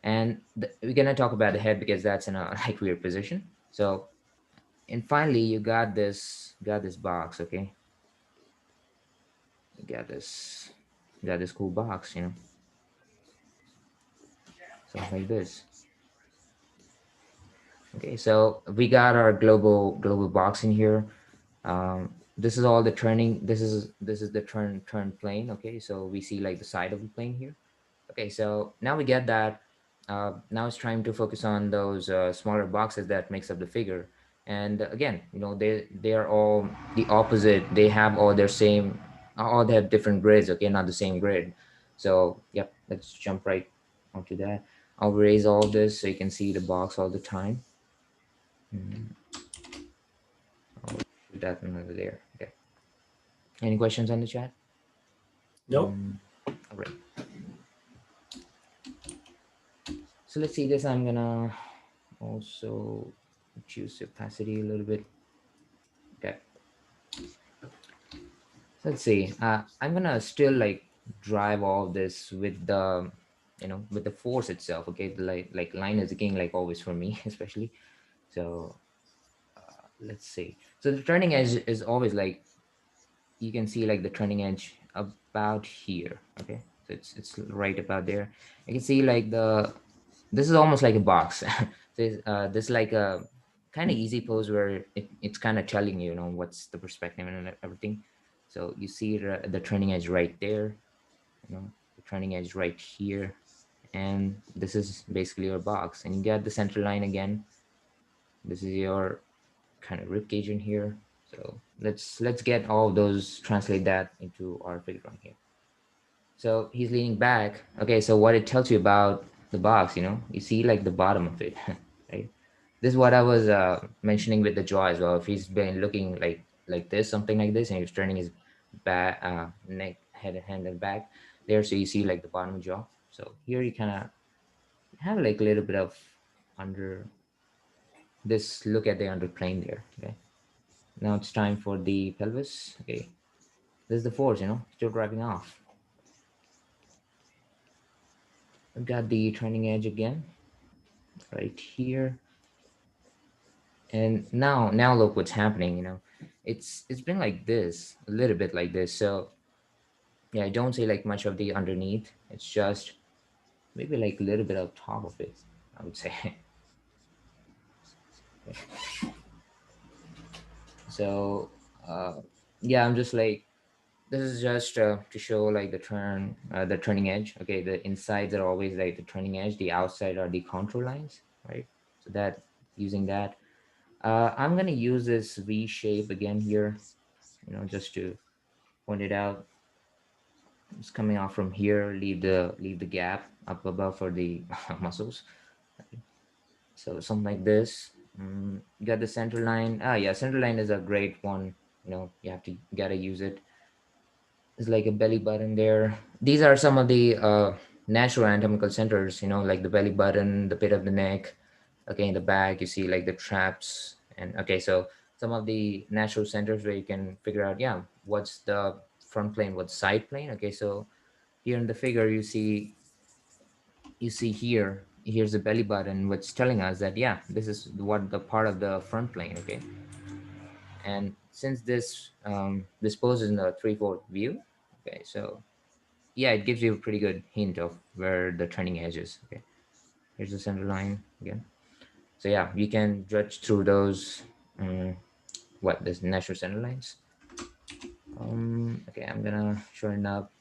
And we're gonna talk about the head because that's in a like weird position. So and finally, you got this box, okay? You got this cool box, something like this. Okay, so we got our global box in here. This is all the turning. This is the turn plane. Okay, so we see like the side of the plane here. Okay, so now we get that. Now it's time to focus on those smaller boxes that makes up the figure. And again, they are all the opposite. They have all they have different grids. Okay, not the same grid. So yep, let's jump right onto that. I'll erase all this so you can see the box all the time. Mm, I'll shoot that another layer. Okay. Any questions on the chat? Nope. All right. So let's see this. I'm gonna also choose opacity a little bit. Okay. So let's see. I'm gonna still like drive all this with the force itself. Okay. The like line is the king, like always for me, especially. So let's see. So the turning edge is always like, you can see like the turning edge about here, okay? So it's right about there. You can see like this is almost like a box. This like a kind of easy pose where it's kind of telling you, what's the perspective and everything. So you see the turning edge right there, the turning edge right here, and this is basically your box. And you get the center line again. This is your kind of rib cage in here. So let's get all of those, translate that into our figure on here. So he's leaning back. Okay, so what it tells you about the box, you see like the bottom of it, right? This is what I was mentioning with the jaw as well. If he's been looking like this, something like this, and he's turning his back, neck, head, hand, and back there, so you see like the bottom jaw. So here you kind of have like a little bit of under this. Look at the under plane there. Okay. Now it's time for the pelvis. Okay, this is the force, still driving off. I've got the turning edge again, right here. And now look what's happening, it's been like this, a little bit like this. So yeah, I don't see like much of the underneath. It's just maybe like a little bit of top of it, I would say. So yeah, I'm just like this is just to show like the turning edge. Okay, the insides are always like the turning edge, the outside are the contour lines, right? So that, using that, I'm gonna use this V shape again here, just to point it out. It's coming off from here, leave the gap up above for the muscles. So something like this. You got the center line. Yeah, center line is a great one. You have to gotta use it. It's like a belly button there. These are some of the natural anatomical centers, like the belly button, the pit of the neck. Okay, in the back, you see like the traps. And okay, so some of the natural centers where you can figure out, yeah, what's the front plane, what's side plane. Okay, so here in the figure, you see here's the belly button, which telling us that, yeah, this is what the part of the front plane. Okay, and since this poses in a 3/4 view. Okay, so yeah, it gives you a pretty good hint of where the turning edge is. Okay, here's the center line again. So yeah, you can judge through those, what, this natural center lines. Okay, I'm gonna shorten up,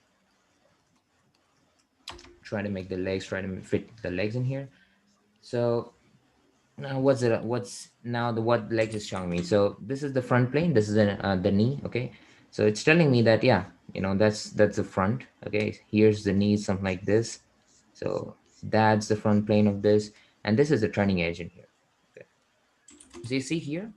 try to make the legs, try to fit the legs in here. So now what's now the what legs is showing me. So this is the front plane, this is the knee. Okay, so it's telling me that, yeah, that's the front. Okay, here's the knee, something like this. So that's the front plane of this, and this is the turning edge in here. Okay, so you see here,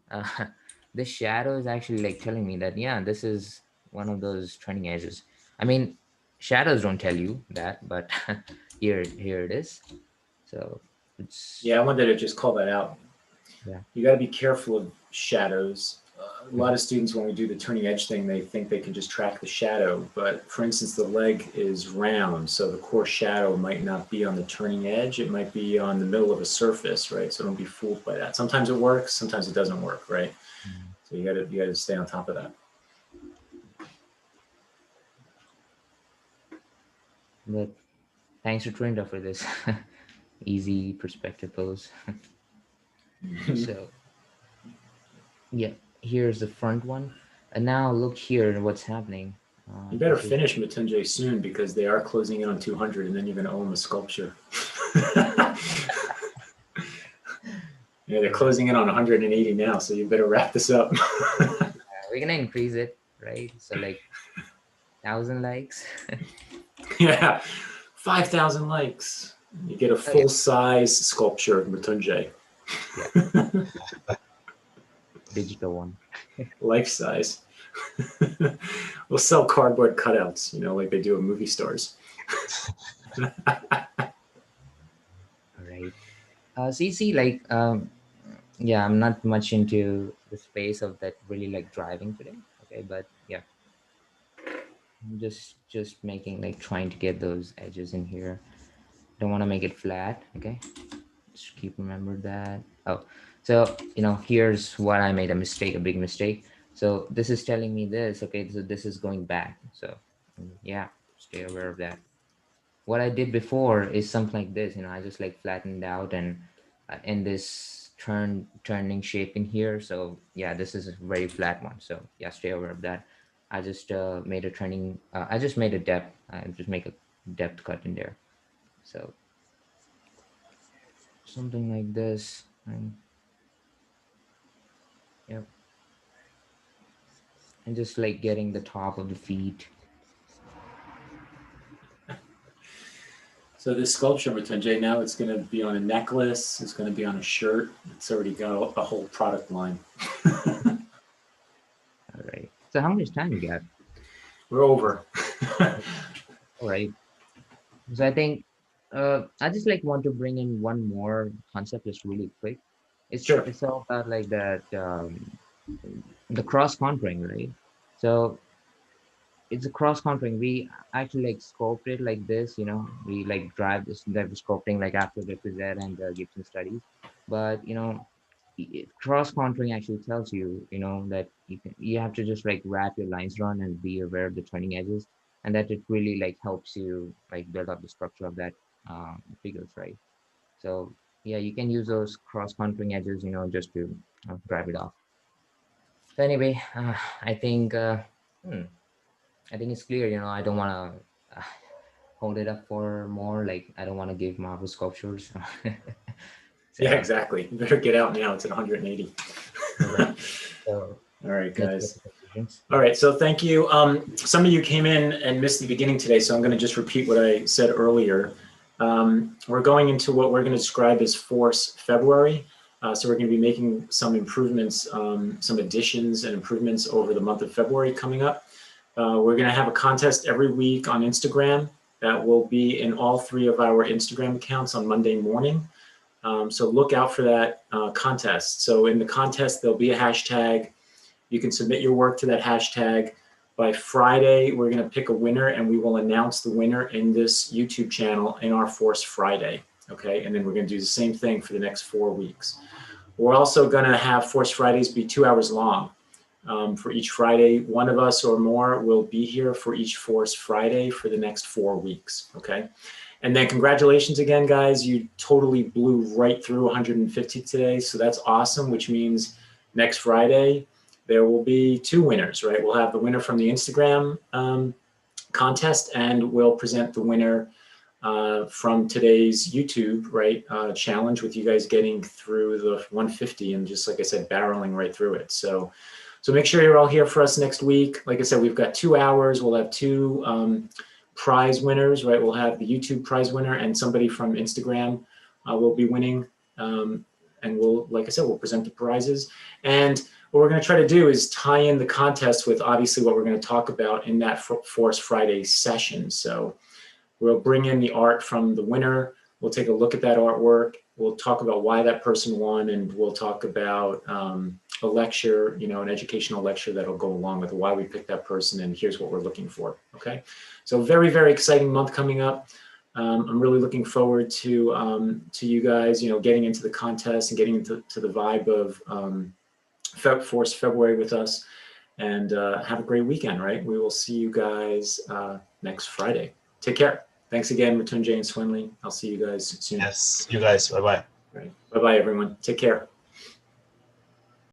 this shadow is actually like telling me that, yeah, this is one of those turning edges. I mean, shadows don't tell you that, but here it is. So it's, Yeah, I wanted to just call that out. yeah. You got to be careful of shadows. A lot of students, when we do the turning edge thing, they think they can just track the shadow. But for instance, the leg is round, so the core shadow might not be on the turning edge. It might be on the middle of a surface, right? So don't be fooled by that. Sometimes it works, sometimes it doesn't work, right? Mm. So you got to stay on top of that. But thanks to Trinda for this easy perspective pose. So yeah, here's the front one, and now look here what's happening. You better This is finish Matunje soon because they are closing in on 200, and then you're going to own the sculpture. Yeah, they're closing in on 180 now, so you better wrap this up. we're gonna increase it, right? So like 1,000 likes. Yeah, 5,000 likes. You get a Oh yeah, full-size sculpture of Matunje. yeah, digital one. Life size. We'll sell cardboard cutouts, like they do at movie stores. All right. So you see, like, yeah, I'm not much into the space of that really like driving today. Okay, but yeah, I'm just making like trying to get those edges in here. Don't want to make it flat. Okay, just keep remember that. Oh, so here's what I made a mistake, a big mistake. So this is telling me this. Okay, so this is going back. So yeah, stay aware of that. What I did before is something like this. I just like flattened out and in this turning shape in here. So yeah, this is a very flat one. So yeah, stay aware of that. I just made a turning. I just made a depth. I just make a depth cut in there. So something like this. And yep, and just like getting the top of the feet. So this sculpture, Matunje, now it's going to be on a necklace. It's going to be on a shirt. It's already got a whole product line. All right. So how much time you got? We're over. All right. So I think I just like want to bring in one more concept just really quick. It's Sure. it's all about like that the cross contouring, right? So it's a cross contouring. We actually like sculpt it like this, we like drive this the sculpting like after the Pizet and the Gibson studies. But cross contouring actually tells you, that you have to just like wrap your lines around and be aware of the turning edges, and that it really like helps you like build up the structure of that figures, right? So yeah, you can use those cross contouring edges, just to drive it off. So anyway, I think hmm, I think it's clear. I don't want to hold it up for more. Like, I don't want to give marble sculptures. Yeah, So, exactly. You better get out now. It's at 180. right. So All right, let's get guys. to conclusions. All right, so thank you. Some of you came in and missed the beginning today, so I'm going to just repeat what I said earlier. We're going into what we're going to describe as Force February. So we're going to be making some improvements, some additions and improvements over the month of February coming up. We're going to have a contest every week on Instagram that will be in all 3 of our Instagram accounts on Monday morning. So look out for that contest. So in the contest, there'll be a hashtag. You can submit your work to that hashtag. By Friday, we're going to pick a winner, and we will announce the winner in this YouTube channel in our Force Friday. Okay, and then we're going to do the same thing for the next 4 weeks. We're also going to have Force Fridays be 2 hours long. For each Friday, one of us or more will be here for each Force Friday for the next 4 weeks. Okay. And then congratulations again, guys. You totally blew right through 150 today. So that's awesome, which means next Friday, there will be 2 winners, right? We'll have the winner from the Instagram contest, and we'll present the winner from today's YouTube, right, challenge, with you guys getting through the 150 and, just like I said, barreling right through it. So make sure you're all here for us next week. Like I said, we've got 2 hours. We'll have 2 prize winners, right? We'll have the YouTube prize winner, and somebody from Instagram will be winning. And we'll, like I said, we'll present the prizes. And what we're going to try to do is tie in the contest with obviously what we're going to talk about in that Force Friday session. So we'll bring in the art from the winner. We'll take a look at that artwork. We'll talk about why that person won, and we'll talk about a lecture, an educational lecture that'll go along with why we picked that person, and here's what we're looking for. Okay, so very, very exciting month coming up. I'm really looking forward to you guys, getting into the contest and getting into the vibe of Force February with us, and have a great weekend. Right, we will see you guys next Friday. Take care. Thanks again, Mattesi and Swinley. I'll see you guys soon. Yes, you guys. Bye-bye. Right. Bye-bye, everyone. Take care.